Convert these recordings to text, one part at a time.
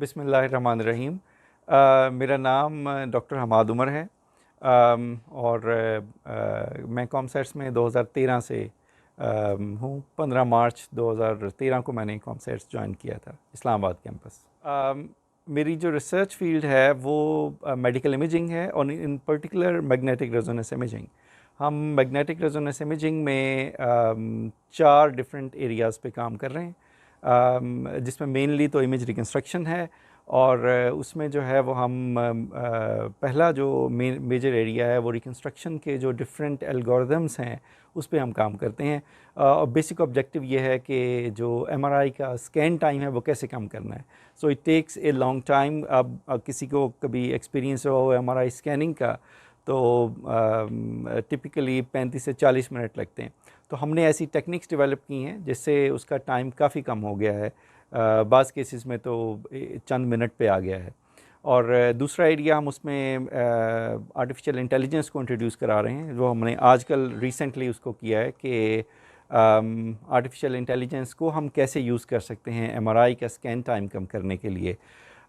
बिस्मिल्लाहिर्रहमानिर्रहीम। मेरा नाम डॉक्टर हमाद उमर है। और मैं कॉमसर्ट्स में 2013 से हूँ। 15 मार्च 2013 को मैंने कॉमसर्ट्स ज्वाइन किया था, इस्लामाबाद कैंपस। मेरी जो रिसर्च फील्ड है वो मेडिकल इमेजिंग है, और इन पर्टिकुलर मैग्नेटिक रेजोनेंस इमेजिंग। हम मैग्नेटिक रेजोनेंस इमेजिंग में 4 डिफरेंट एरियाज़ पे काम कर रहे हैं, जिसमें मेनली तो इमेज रिकन्स्ट्रक्शन है। और उसमें जो है वो हम पहला जो मेजर एरिया है वो रिकन्स्ट्रक्शन के जो डिफरेंट एल्गोरिदम्स हैं उस पर हम काम करते हैं। और बेसिक ऑब्जेक्टिव ये है कि जो एमआरआई का स्कैन टाइम है वो कैसे कम करना है। So it takes a long time. अब किसी को कभी एक्सपीरियंस हो एमआरआई स्कैनिंग का तो टिपिकली 35 से 40 मिनट लगते हैं। तो हमने ऐसी टेक्निक्स डेवलप की हैं जिससे उसका टाइम काफ़ी कम हो गया है। बाज़ केसेस में तो चंद मिनट पे आ गया है। और दूसरा एरिया हम उसमें आर्टिफिशियल इंटेलिजेंस को इंट्रोड्यूस करा रहे हैं, जो हमने आजकल रिसेंटली उसको किया है कि आर्टिफिशियल इंटेलिजेंस को हम कैसे यूज़ कर सकते हैं एमआरआई का स्कैन टाइम कम करने के लिए।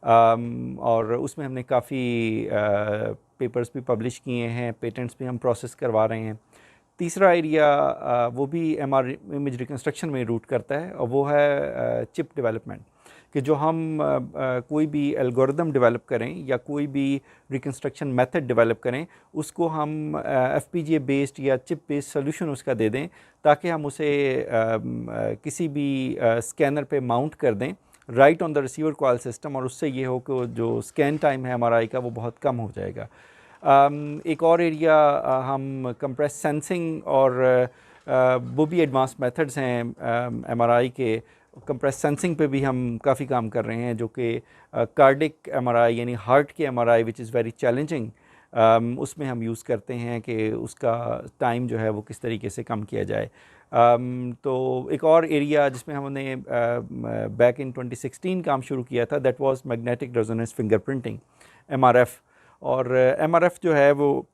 और उसमें हमने काफ़ी पेपर्स भी पब्लिश किए हैं, पेटेंट्स भी हम प्रोसेस करवा रहे हैं। तीसरा एरिया वो भी इमेज रिकन्स्ट्रक्शन में रूट करता है, और वो है चिप डेवलपमेंट। कि जो हम कोई भी एल्गोरिदम डेवलप करें या कोई भी रिकन्स्ट्रक्शन मेथड डेवलप करें, उसको हम FPGA बेस्ड या चिप बेस्ड सोल्यूशन उसका दे दें, ताकि हम उसे किसी भी स्कैनर पे माउंट कर दें right on the receiver coil system, और उससे ये हो कि जो स्कैन टाइम है MRI का वो बहुत कम हो जाएगा। एक और एरिया हम कंप्रेस सेंसिंग, और वो भी एडवांस मेथड्स हैं MRI के। कंप्रेस सेंसिंग पे भी हम काफ़ी काम कर रहे हैं, जो कि कार्डिक MRI यानी हार्ट के MRI which is very challenging, उसमें हम यूज़ करते हैं कि उसका टाइम जो है वो किस तरीके से कम किया जाए। तो एक और एरिया जिसमें हमने बैक इन 2016 काम शुरू किया था, that was magnetic resonance fingerprinting, MRF। और MRF जो है वो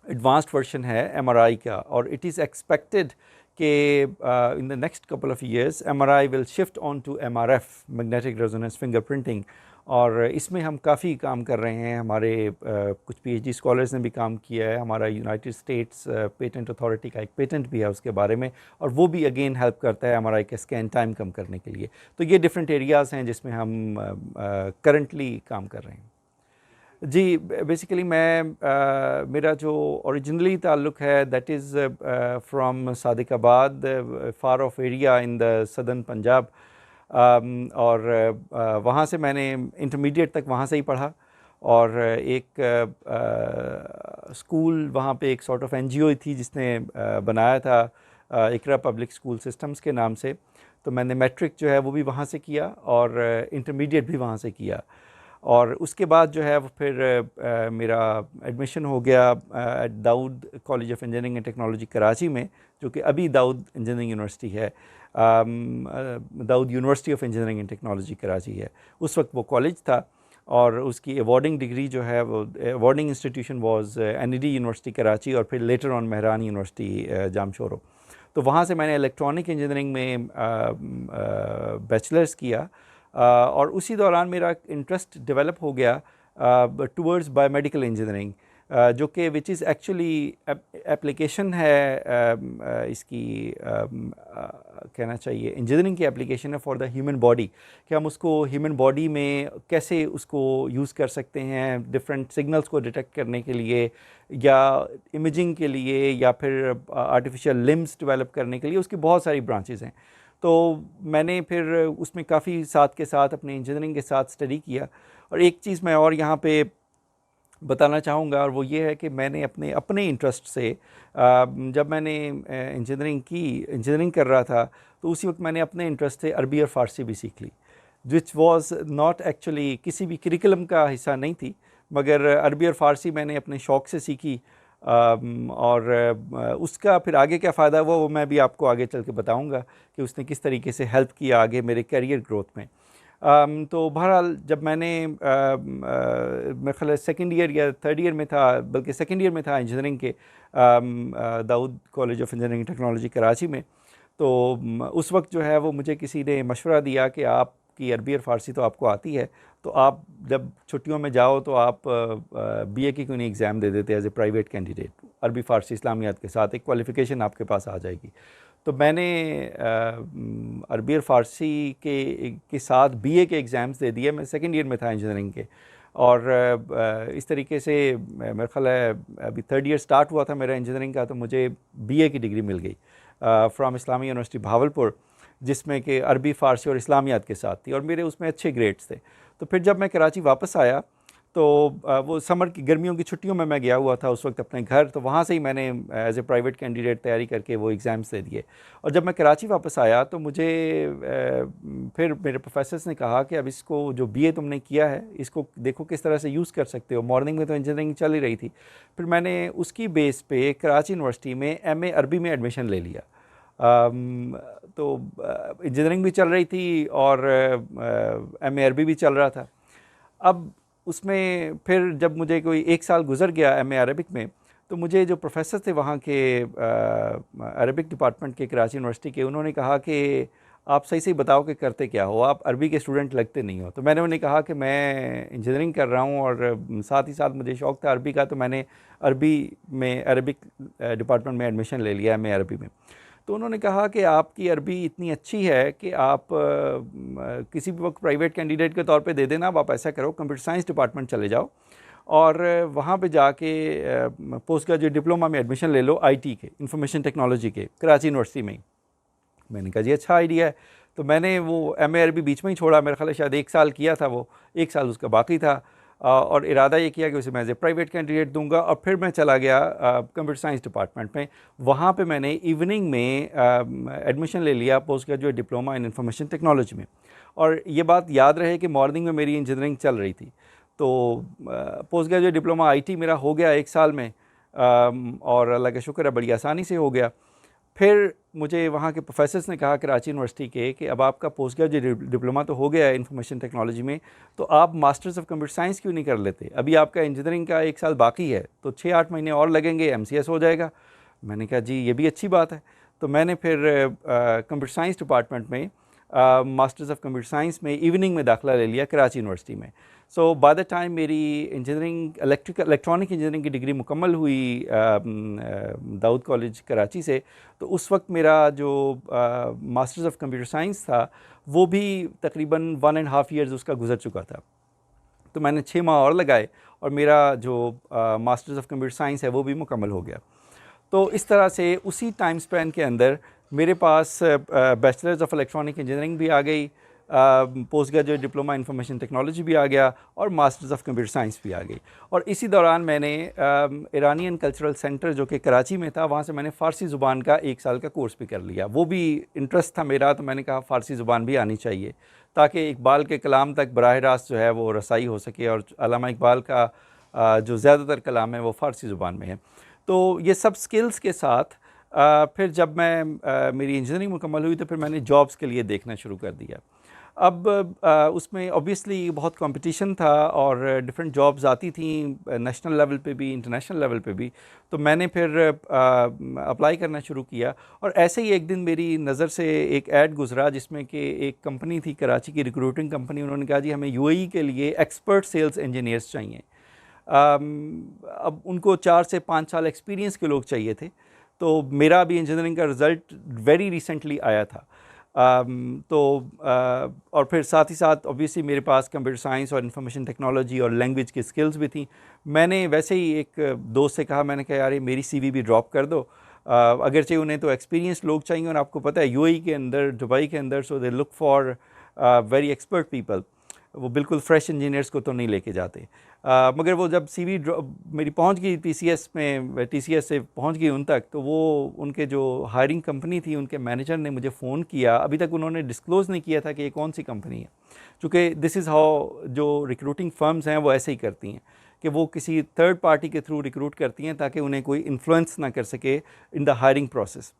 एडवांस्ड वर्जन है MRI का, और इट इज़ एक्सपेक्टेड कि in the next couple of years MRI will shift on to MRF, magnetic resonance fingerprinting. और इसमें हम काफ़ी काम कर रहे हैं। हमारे कुछ PhD स्कॉलर्स ने भी काम किया है। हमारा यूनाइटेड स्टेट्स पेटेंट अथॉरिटी का एक पेटेंट भी है उसके बारे में, और वो भी अगेन हेल्प करता है MRI के स्कैन टाइम कम करने के लिए। तो ये डिफरेंट एरियाज़ हैं जिसमें हम करंटली काम कर रहे हैं। जी, बेसिकली मेरा जो ओरिजिनली ताल्लुक़ है that is from Sadiqabad, far of area in the southern Punjab. और वहाँ से मैंने इंटरमीडिएट तक वहाँ से ही पढ़ा। और एक स्कूल वहाँ पे एक सॉर्ट ऑफ NGO थी जिसने बनाया था, इकरा पब्लिक स्कूल सिस्टम्स के नाम से। तो मैंने मैट्रिक जो है वो भी वहाँ से किया, और इंटरमीडिएट भी वहाँ से किया। और उसके बाद जो है वो फिर मेरा एडमिशन हो गया at Dawood college of engineering and technology Karachi में, जो कि अभी दाऊद इंजीनियरिंग यूनिवर्सिटी है। Dawood university of engineering and technology Karachi है। उस वक्त वो कॉलेज था, और उसकी अवार्डिंग डिग्री जो है वो awarding institution was NED university Karachi, और फिर later on Mehran university Jamshoro. तो वहाँ से मैंने इलेक्ट्रॉनिक इंजीनियरिंग में बैचलर्स किया। और उसी दौरान मेरा इंटरेस्ट डेवलप हो गया टूवर्ड्स बायोमेडिकल इंजीनियरिंग, जो कि विच इज़ एक्चुअली एप्लीकेशन है इसकी, कहना चाहिए इंजीनियरिंग की एप्लीकेशन है फॉर द ह्यूमन बॉडी, कि हम उसको ह्यूमन बॉडी में कैसे उसको यूज़ कर सकते हैं डिफरेंट सिग्नल्स को डिटेक्ट करने के लिए, या इमेजिंग के लिए, या फिर आर्टिफिशियल लिम्स डेवलप करने के लिए। उसकी बहुत सारी ब्रांचेस हैं। तो मैंने फिर उसमें काफ़ी साथ के साथ अपने इंजीनियरिंग के साथ स्टडी किया। और एक चीज़ मैं और यहाँ पे बताना चाहूँगा, और वो ये है कि मैंने अपने इंटरेस्ट से जब मैंने इंजीनियरिंग कर रहा था, तो उसी वक्त मैंने अपने इंटरेस्ट से अरबी और फ़ारसी भी सीख ली, विच वाज नॉट एक्चुअली किसी भी करिकुलम का हिस्सा नहीं थी, मगर अरबी और फ़ारसी मैंने अपने शौक़ से सीखी। और उसका फिर आगे क्या फ़ायदा हुआ वो मैं भी आपको आगे चल के बताऊँगा कि उसने किस तरीके से हेल्प किया आगे मेरे करियर ग्रोथ में। तो बहरहाल जब मैंने मेरे ख्याल सेकेंड ईयर या थर्ड ईयर में था, बल्कि सेकेंड ईयर में था इंजीनियरिंग के Dawood college of engineering technology Karachi में। तो उस वक्त जो है वो मुझे किसी ने मशवरा दिया कि आपकी आपकी अरबी और फ़ारसी तो आपको आती है, तो आप जब छुट्टियों में जाओ तो आप बीए की क्यों नहीं एग्ज़ाम दे देते एज ए प्राइवेट कैंडिडेट, अरबी फ़ारसी इस्लामियात के साथ एक क्वालिफ़िकेशन आपके पास आ जाएगी। तो मैंने अरबी और फ़ारसी के साथ बीए के एग्ज़ाम्स दे दिए। मैं सेकंड ईयर में था इंजीनियरिंग के, और इस तरीके से मेरा ख्याल है अभी थर्ड ईयर स्टार्ट हुआ था मेरा इंजीनियरिंग का, तो मुझे बीए की डिग्री मिल गई फ्रॉम इस्लामी यूनिवर्सिटी भावलपुर, जिसमें कि अरबी फ़ारसी और इस्लामियात के साथ थी, और मेरे उसमें अच्छे ग्रेड्स थे। तो फिर जब मैं कराची वापस आया तो वो समर की गर्मियों की छुट्टियों में मैं गया हुआ था उस वक्त अपने घर, तो वहाँ से ही मैंने एज ए प्राइवेट कैंडिडेट तैयारी करके वो एग्ज़ाम्स दे दिए। और जब मैं कराची वापस आया तो मुझे फिर मेरे प्रोफेसर्स ने कहा कि अब इसको जो बीए तुमने किया है इसको देखो किस तरह से यूज़ कर सकते हो। मॉर्निंग में तो इंजीनियरिंग चल ही रही थी, फिर मैंने उसकी बेस पे कराची यूनिवर्सिटी में एमए अरबी में एडमिशन ले लिया। तो इंजीनियरिंग भी चल रही थी और एमए अरबी भी चल रहा था। अब उसमें फिर जब मुझे कोई एक साल गुजर गया एमए अरबिक में, तो मुझे जो प्रोफेसर थे वहाँ के अरबिक डिपार्टमेंट के कराची यूनिवर्सिटी के, उन्होंने कहा कि आप सही सही बताओ कि करते क्या हो, आप अरबी के स्टूडेंट लगते नहीं हो। तो मैंने उन्हें कहा कि मैं इंजीनियरिंग कर रहा हूँ और साथ ही साथ मुझे शौक़ था अरबी का, तो मैंने अरबी में अरबिक डिपार्टमेंट में एडमिशन ले लिया एमए अरबी में। तो उन्होंने कहा कि आपकी अरबी इतनी अच्छी है कि आप किसी भी वक्त प्राइवेट कैंडिडेट के तौर पे दे देना। अब आप ऐसा करो, कंप्यूटर साइंस डिपार्टमेंट चले जाओ और वहाँ पे जाके पोस्ट ग्रेजुएट डिप्लोमा में एडमिशन ले लो आईटी के, इंफॉर्मेशन टेक्नोलॉजी के, कराची यूनिवर्सिटी में ही। मैंने कहा जी अच्छा आइडिया है। तो मैंने वो एमए अरबी बीच में ही छोड़ा, मेरा ख्याल है शायद 1 साल किया था, वो 1 साल उसका बाकी था, और इरादा ये किया कि उसे मैं एज ए प्राइवेट कैंडिडेट दूंगा। और फिर मैं चला गया कंप्यूटर साइंस डिपार्टमेंट में। वहाँ पे मैंने इवनिंग में एडमिशन ले लिया post graduate diploma in information technology में। और ये बात याद रहे कि मॉर्निंग में मेरी इंजीनियरिंग चल रही थी, तो पोस्ट ग्रेजुएट डिप्लोमा आईटी मेरा हो गया 1 साल में, और अल्लाह का शुक्र है बड़ी आसानी से हो गया। फिर मुझे वहाँ के प्रोफेसर्स ने कहा कराची यूनिवर्सिटी के कि अब आपका पोस्ट ग्रेजुएट डिप्लोमा तो हो गया है इंफॉर्मेशन टेक्नोलॉजी में, तो आप मास्टर्स ऑफ कंप्यूटर साइंस क्यों नहीं कर लेते? अभी आपका इंजीनियरिंग का 1 साल बाकी है, तो 6-8 महीने और लगेंगे, एमसीएस हो जाएगा। मैंने कहा जी ये भी अच्छी बात है। तो मैंने फिर कंप्यूटर साइंस डिपार्टमेंट में मास्टर्स ऑफ कंप्यूटर साइंस में इवनिंग में दाखिला ले लिया कराची यूनिवर्सिटी में। सो बाय द टाइम मेरी इंजीनियरिंग इलेक्ट्रॉनिक इंजीनियरिंग की डिग्री मुकम्मल हुई दाऊद कॉलेज कराची से, तो उस वक्त मेरा जो मास्टर्स ऑफ कंप्यूटर साइंस था वो भी तकरीबन 1.5 ईयर्स उसका गुजर चुका था। तो मैंने 6 माह और लगाए और मेरा जो मास्टर्स ऑफ कंप्यूटर साइंस है वो भी मुकम्मल हो गया। तो इस तरह से उसी टाइम स्पैन के अंदर मेरे पास बैचलर्स ऑफ इलेक्ट्रॉनिक इंजीनियरिंग भी आ गई, post graduate diploma information technology भी आ गया, और मास्टर्स ऑफ कंप्यूटर साइंस भी आ गई। और इसी दौरान मैंने ईरानियन कल्चरल सेंटर जो कि कराची में था, वहाँ से मैंने फ़ारसी ज़ुबान का 1 साल का कोर्स भी कर लिया। वो भी इंटरेस्ट था मेरा, तो मैंने कहा फ़ारसी ज़ुबान भी आनी चाहिए ताकि इकबाल के कलाम तक बराह रास्त जो है वो रसाई हो सके, और अल्लामा इकबाल का जो ज़्यादातर कलाम है वो फ़ारसी ज़ुबान में है। तो ये सब स्किल्स के साथ फिर जब मैं मेरी इंजीनियरिंग मुकम्मल हुई तो फिर मैंने जॉब्स के लिए देखना शुरू कर दिया। अब उसमें ऑब्वियसली बहुत कंपटीशन था और डिफरेंट जॉब्स आती थी नेशनल लेवल पे भी, इंटरनेशनल लेवल पे भी। तो मैंने फिर अप्लाई करना शुरू किया, और ऐसे ही एक दिन मेरी नज़र से एक ऐड गुजरा जिसमें कि एक कंपनी थी कराची की, रिक्रूटिंग कंपनी। उन्होंने कहा जी हमें यूएई के लिए एक्सपर्ट सेल्स इंजीनियर्स चाहिए। अब उनको 4 से 5 साल एक्सपीरियंस के लोग चाहिए थे। तो मेरा भी इंजीनियरिंग का रिज़ल्ट वेरी रिसेंटली आया था। और फिर साथ ही साथ ऑब्वियसली मेरे पास कंप्यूटर साइंस और इंफॉर्मेशन टेक्नोलॉजी और लैंग्वेज की स्किल्स भी थी। मैंने वैसे ही एक दोस्त से कहा, मैंने कहा यार मेरी सीवी भी ड्रॉप कर दो, अगरचे उन्हें तो एक्सपीरियंस लोग चाहिए, और आपको पता है यूएई के अंदर, दुबई के अंदर, so they look for very expert people. वो बिल्कुल फ्रेश इंजीनियर्स को तो नहीं लेके जाते। मगर वो जब सीवी मेरी पहुंच गई टीसीएस में, टीसीएस से पहुंच गई उन तक, तो वो उनके जो हायरिंग कंपनी थी उनके मैनेजर ने मुझे फ़ोन किया। अभी तक उन्होंने डिस्क्लोज़ नहीं किया था कि ये कौन सी कंपनी है, चूँकि दिस इज़ हाउ जो रिक्रूटिंग फर्म्स हैं वो ऐसे ही करती हैं कि वो किसी थर्ड पार्टी के थ्रू रिक्रूट करती हैं ताकि उन्हें कोई इन्फ्लुएंस ना कर सके इन द हायरिंग प्रोसेस।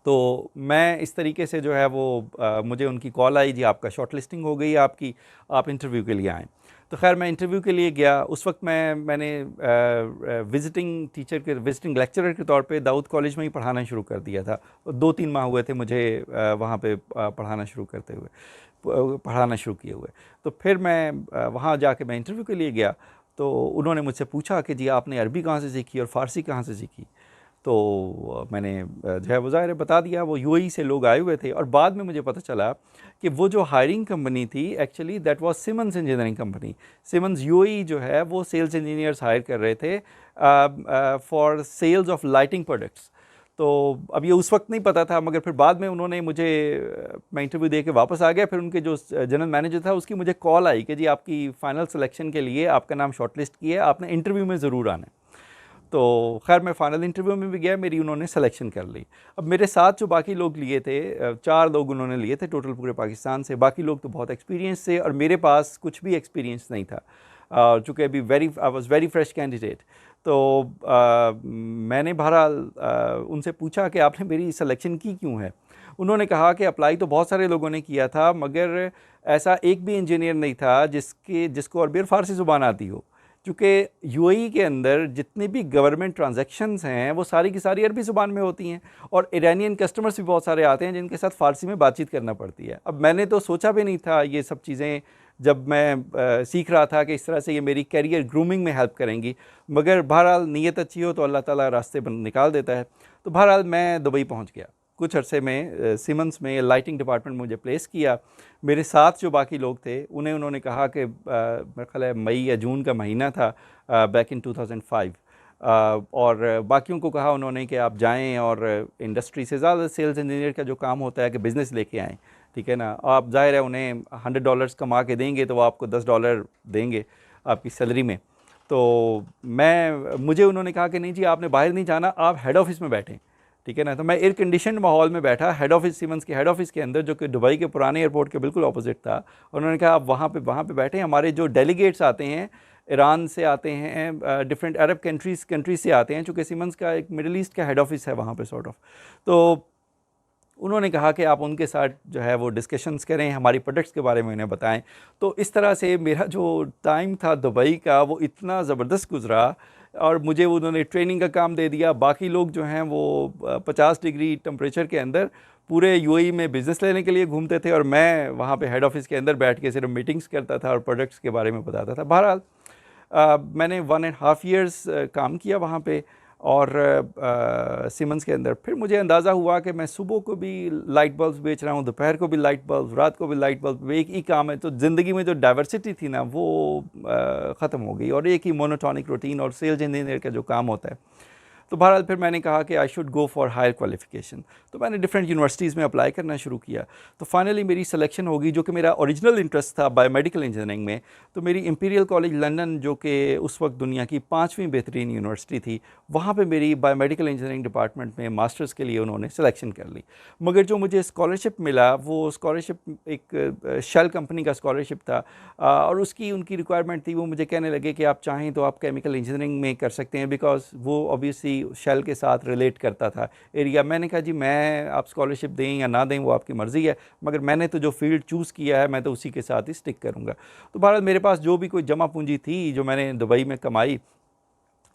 तो मैं इस तरीके से जो है वो मुझे उनकी कॉल आई, जी आपका शॉर्ट लिस्टिंग हो गई है आपकी, आप इंटरव्यू के लिए आएँ। तो खैर मैं इंटरव्यू के लिए गया। उस वक्त मैंने विजिटिंग लेक्चरर के तौर पे दाऊद कॉलेज में ही पढ़ाना शुरू कर दिया था। 2-3 माह हुए थे मुझे वहाँ पे पढ़ाना शुरू किए हुए। तो फिर मैं वहाँ जाके मैं इंटरव्यू के लिए गया, तो उन्होंने मुझसे पूछा कि जी आपने अरबी कहाँ से सीखी और फ़ारसी कहाँ से सीखी। तो मैंने जो है वो ज़ाहिर है बता दिया, वो यूएई से लोग आए हुए थे। और बाद में मुझे पता चला कि वो जो हायरिंग कंपनी थी actually that was Siemens engineering company. Siemens UAE जो है वो सेल्स इंजीनियर्स हायर कर रहे थे for sales of lighting products. तो अब ये उस वक्त नहीं पता था, मगर फिर बाद में उन्होंने मुझे, मैं इंटरव्यू दे के वापस आ गया, फिर उनके जो जनरल मैनेजर था उसकी मुझे कॉल आई कि जी आपकी फ़ाइनल सिलेक्शन के लिए आपका नाम शॉर्टलिस्ट किया है, आपने इंटरव्यू में ज़रूर आना है। तो खैर मैं फ़ाइनल इंटरव्यू में भी गया, मेरी उन्होंने सिलेक्शन कर ली। अब मेरे साथ जो बाकी लोग लिए थे, 4 लोग उन्होंने लिए थे टोटल पूरे पाकिस्तान से। बाकी लोग तो बहुत एक्सपीरियंस थे और मेरे पास कुछ भी एक्सपीरियंस नहीं था, चूँकि अभी I was very fresh candidate. तो मैंने बहरहाल उनसे पूछा कि आपने मेरी सिलेक्शन की क्यों है। उन्होंने कहा कि अप्लाई तो बहुत सारे लोगों ने किया था, मगर ऐसा एक भी इंजीनियर नहीं था जिसको अरबी और फ़ारसी ज़ुबान आती हो। चूँकि यूएई के अंदर जितनी भी गवर्नमेंट ट्रांजैक्शंस हैं वो सारी की सारी अरबी ज़ुबान में होती हैं, और ईरानियन कस्टमर्स भी बहुत सारे आते हैं जिनके साथ फ़ारसी में बातचीत करना पड़ती है। अब मैंने तो सोचा भी नहीं था ये सब चीज़ें, जब मैं सीख रहा था कि इस तरह से ये मेरी कैरियर ग्रूमिंग में हेल्प करेंगी, मगर बहरहाल नीयत अच्छी हो तो अल्लाह ताला रास्ते निकाल देता है। तो बहरहाल मैं दुबई पहुँच गया। कुछ अरसे में सिमंस में लाइटिंग डिपार्टमेंट मुझे प्लेस किया। मेरे साथ जो बाकी लोग थे उन्हें उन्होंने कहा कि मेरा ख्याल है मई या जून का महीना था, बैक इन 2005, और बाकियों को कहा उन्होंने कि आप जाएं और इंडस्ट्री से ज़्यादा सेल्स इंजीनियर का जो काम होता है कि बिज़नेस लेके आएँ, ठीक है ना। आप ज़ाहिर है उन्हें $100 कमा के देंगे तो वो आपको $10 देंगे आपकी सैलरी में। तो मुझे उन्होंने कहा कि नहीं जी आपने बाहर नहीं जाना, आप हेड ऑफ़िस में बैठें, ठीक है ना। तो मैं एयर कंडीशन माहौल में बैठा हेड ऑफिस, सीमेंस के हेड ऑफिस के अंदर, जो कि दुबई के पुराने एयरपोर्ट के बिल्कुल ऑपोजिट था। और उन्होंने कहा आप वहाँ पे बैठे, हमारे जो डेलीगेट्स आते हैं ईरान से आते हैं, डिफरेंट अरब कंट्रीज़ से आते हैं, चूँकि सीमेंस का एक मिडल ईस्ट का हेड ऑफिस है वहाँ पे सॉर्ट ऑफ। तो उन्होंने कहा कि आप उनके साथ जो है वो डिस्कशंस करें, हमारी प्रोडक्ट्स के बारे में उन्हें बताएं। तो इस तरह से मेरा जो टाइम था दुबई का वो इतना ज़बरदस्त गुज़रा, और मुझे उन्होंने ट्रेनिंग का काम दे दिया। बाकी लोग जो हैं वो 50 डिग्री टेम्परेचर के अंदर पूरे यूएई में बिज़नेस लेने के लिए घूमते थे, और मैं वहाँ पे हेड ऑफ़िस के अंदर बैठ के सिर्फ मीटिंग्स करता था और प्रोडक्ट्स के बारे में बताता था। बहरहाल मैंने 1.5 ईयर्स काम किया वहाँ पे, और सीमेंस के अंदर। फिर मुझे अंदाज़ा हुआ कि मैं सुबह को भी लाइट बल्ब बेच रहा हूँ, दोपहर को भी लाइट बल्ब, रात को भी लाइट बल्ब, एक ही काम है। तो ज़िंदगी में जो डाइवर्सिटी थी ना वो ख़त्म हो गई, और एक ही मोनोटॉनिक रूटीन और सेल्स इंजीनियर का जो काम होता है। तो बहरहाल फिर मैंने कहा कि I should go for higher qualification. तो मैंने डिफरेंट यूनिवर्सिटीज़ में अप्लाई करना शुरू किया। तो फाइनली मेरी सिलेक्शन होगी, जो कि मेरा ओरिजिनल इंटरेस्ट था बायोमेडिकल इंजीनियरिंग में। तो मेरी इंपीरियल कॉलेज लंदन, जो कि उस वक्त दुनिया की 5वीं बेहतरीन यूनिवर्सिटी थी, वहाँ पे मेरी बायोमेडिकल इंजीनियरिंग डिपार्टमेंट में मास्टर्स के लिए उन्होंने सिलेक्शन कर ली। मगर जो मुझे स्कॉलरशिप मिला वो स्कॉलरशिप एक शेल कंपनी का स्कॉलरशिप था, और उनकी रिक्वायरमेंट थी। वो मुझे कहने लगे कि आप चाहें तो आप केमिकल इंजीनियरिंग में कर सकते हैं, बिकॉज वो ऑब्वियसली शेल के साथ रिलेट करता था एरिया। मैंने कहा जी मैं, आप स्कॉलरशिप दें या ना दें वो आपकी मर्ज़ी है, मगर मैंने तो जो फील्ड चूज़ किया है मैं तो उसी के साथ ही स्टिक करूँगा। तो भारत मेरे पास जो भी कोई जमा पूंजी थी जो मैंने दुबई में कमाई,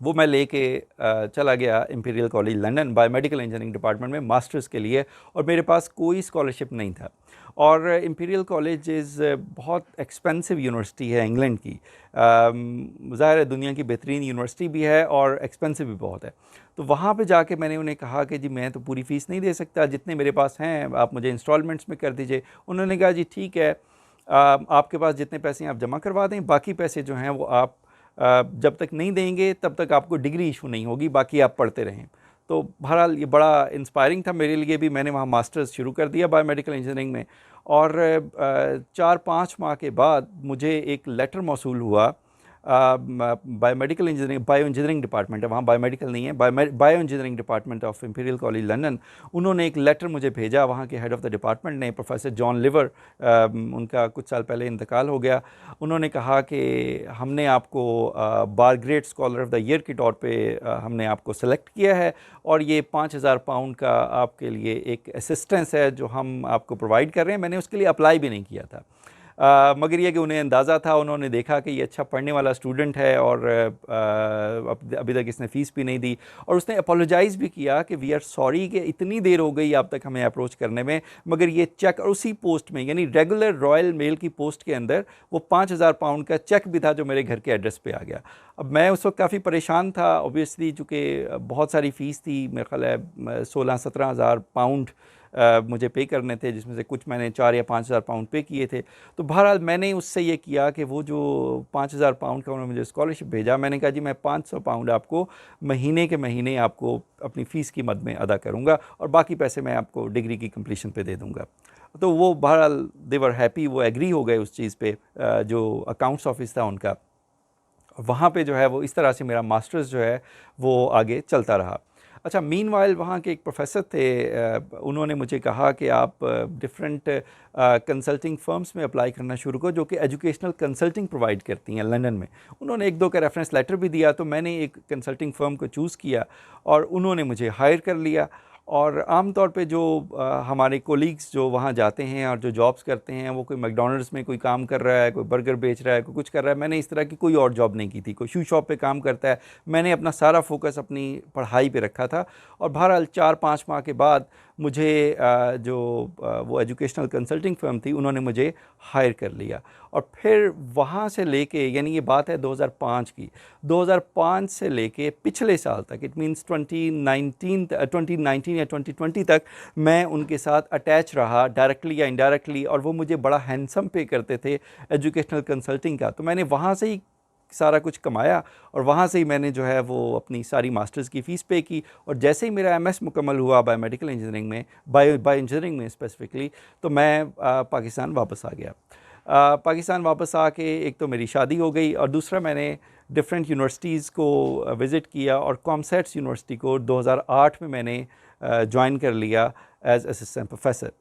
वो मैं लेके चला गया imperial college London biomedical engineering department में मास्टर्स के लिए, और मेरे पास कोई स्कॉलरशिप नहीं था। और इंपीरियल कॉलेज बहुत एक्सपेंसिव यूनिवर्सिटी है इंग्लैंड की, ज़ाहिर है दुनिया की बेहतरीन यूनिवर्सिटी भी है और एक्सपेंसिव भी बहुत है। तो वहाँ पे जाके मैंने उन्हें कहा कि जी मैं तो पूरी फ़ीस नहीं दे सकता, जितने मेरे पास हैं आप मुझे इंस्टॉलमेंट्स में कर दीजिए। उन्होंने कहा जी ठीक है, आपके पास जितने पैसे आप जमा करवा दें, बाकी पैसे जो हैं वो आप जब तक नहीं देंगे तब तक आपको डिग्री इशू नहीं होगी, बाकी आप पढ़ते रहें। तो बहरहाल ये बड़ा इंस्पायरिंग था मेरे लिए भी। मैंने वहाँ मास्टर्स शुरू कर दिया बायोमेडिकल इंजीनियरिंग में, और 4-5 माह के बाद मुझे एक लेटर मौसूल हुआ biomedical engineering, bio engineering department है वहाँ, बायोमेडिकल नहीं है, bio engineering department of imperial college London. उन्होंने एक लेटर मुझे भेजा, वहाँ के हेड ऑफ़ द डिपार्टमेंट ने, प्रोफेसर जॉन लिवर, उनका कुछ साल पहले इंतकाल हो गया। उन्होंने कहा कि हमने आपको बार grade scholar of the year के तौर पे हमने आपको सेलेक्ट किया है, और ये 5000 पाउंड का आपके लिए एक असिस्टेंस है जो हम आपको प्रोवाइड कर रहे हैं। मैंने उसके लिए अप्लाई भी नहीं किया था। मगर ये कि उन्हें अंदाज़ा था, उन्होंने देखा कि ये अच्छा पढ़ने वाला स्टूडेंट है और अभी तक इसने फ़ीस भी नहीं दी, और उसने अपोलोजाइज़ भी किया कि वी आर सॉरी कि इतनी देर हो गई अब तक हमें अप्रोच करने में, मगर ये चेक, और उसी पोस्ट में यानी रेगुलर रॉयल मेल की पोस्ट के अंदर वो 5,000 पाउंड का चेक भी था जो मेरे घर के एड्रेस पे आ गया। अब मैं उस वक्त काफ़ी परेशान था ऑब्वियसली, चूँकि बहुत सारी फ़ीस थी, मेरे ख्याल है 16-17 हज़ार पाउंड मुझे पे करने थे, जिसमें से कुछ मैंने 4 या 5,000 पाउंड पे किए थे। तो बहरहाल मैंने उससे ये किया कि वो जो 5,000 पाउंड का उन्होंने मुझे स्कॉलरशिप भेजा, मैंने कहा जी मैं 500 पाउंड आपको महीने के महीने आपको अपनी फ़ीस की मद में अदा करूँगा और बाकी पैसे मैं आपको डिग्री की कंप्लीशन पे दे दूँगा। तो वो बहरहाल दे वर हैप्पी, वो एग्री हो गए उस चीज़ पे। जो अकाउंट्स ऑफिस था उनका, वहाँ पे जो है वो इस तरह से मेरा मास्टर्स जो है वो आगे चलता रहा। अच्छा, मीनवाइल वहाँ के एक प्रोफेसर थे, उन्होंने मुझे कहा कि आप डिफरेंट कंसल्टिंग फर्म्स में अप्लाई करना शुरू करो जो कि एजुकेशनल कंसल्टिंग प्रोवाइड करती हैं लंदन में। उन्होंने एक दो का रेफरेंस लेटर भी दिया, तो मैंने एक कंसल्टिंग फर्म को चूज़ किया और उन्होंने मुझे हायर कर लिया। और आम तौर पे जो हमारे कोलीग्स जो वहाँ जाते हैं और जो जॉब्स करते हैं, वो कोई मैकडॉनल्ड्स में कोई काम कर रहा है, कोई बर्गर बेच रहा है, कोई कुछ कर रहा है। मैंने इस तरह की कोई और जॉब नहीं की थी। कोई शू शॉप पे काम करता है। मैंने अपना सारा फोकस अपनी पढ़ाई पे रखा था। और बहरहाल 4-5 माह के बाद मुझे वो एजुकेशनल कंसल्टिंग फर्म थी, उन्होंने मुझे हायर कर लिया। और फिर वहाँ से लेके, यानी ये बात है 2005 की, 2005 से लेके पिछले साल तक, इट मीन्स 2019 या 2020 तक मैं उनके साथ अटैच रहा डायरेक्टली या इनडायरेक्टली, और वो मुझे बड़ा हैंडसम पे करते थे एजुकेशनल कंसल्टिंग का। तो मैंने वहाँ से ही सारा कुछ कमाया और वहाँ से ही मैंने जो है वो अपनी सारी मास्टर्स की फ़ीस पे की। और जैसे ही मेरा एमएस मुकम्मल हुआ बायोमेडिकल इंजीनियरिंग में, बायो इंजीनियरिंग में स्पेसिफिकली, तो मैं पाकिस्तान वापस आ गया। पाकिस्तान वापस आके एक तो मेरी शादी हो गई और दूसरा मैंने डिफरेंट यूनिवर्सिटीज़ को विज़िट किया, और कॉमसेट्स यूनिवर्सिटी को 2008 में मैंने ज्वाइन कर लिया एज असिस्टेंट प्रोफेसर।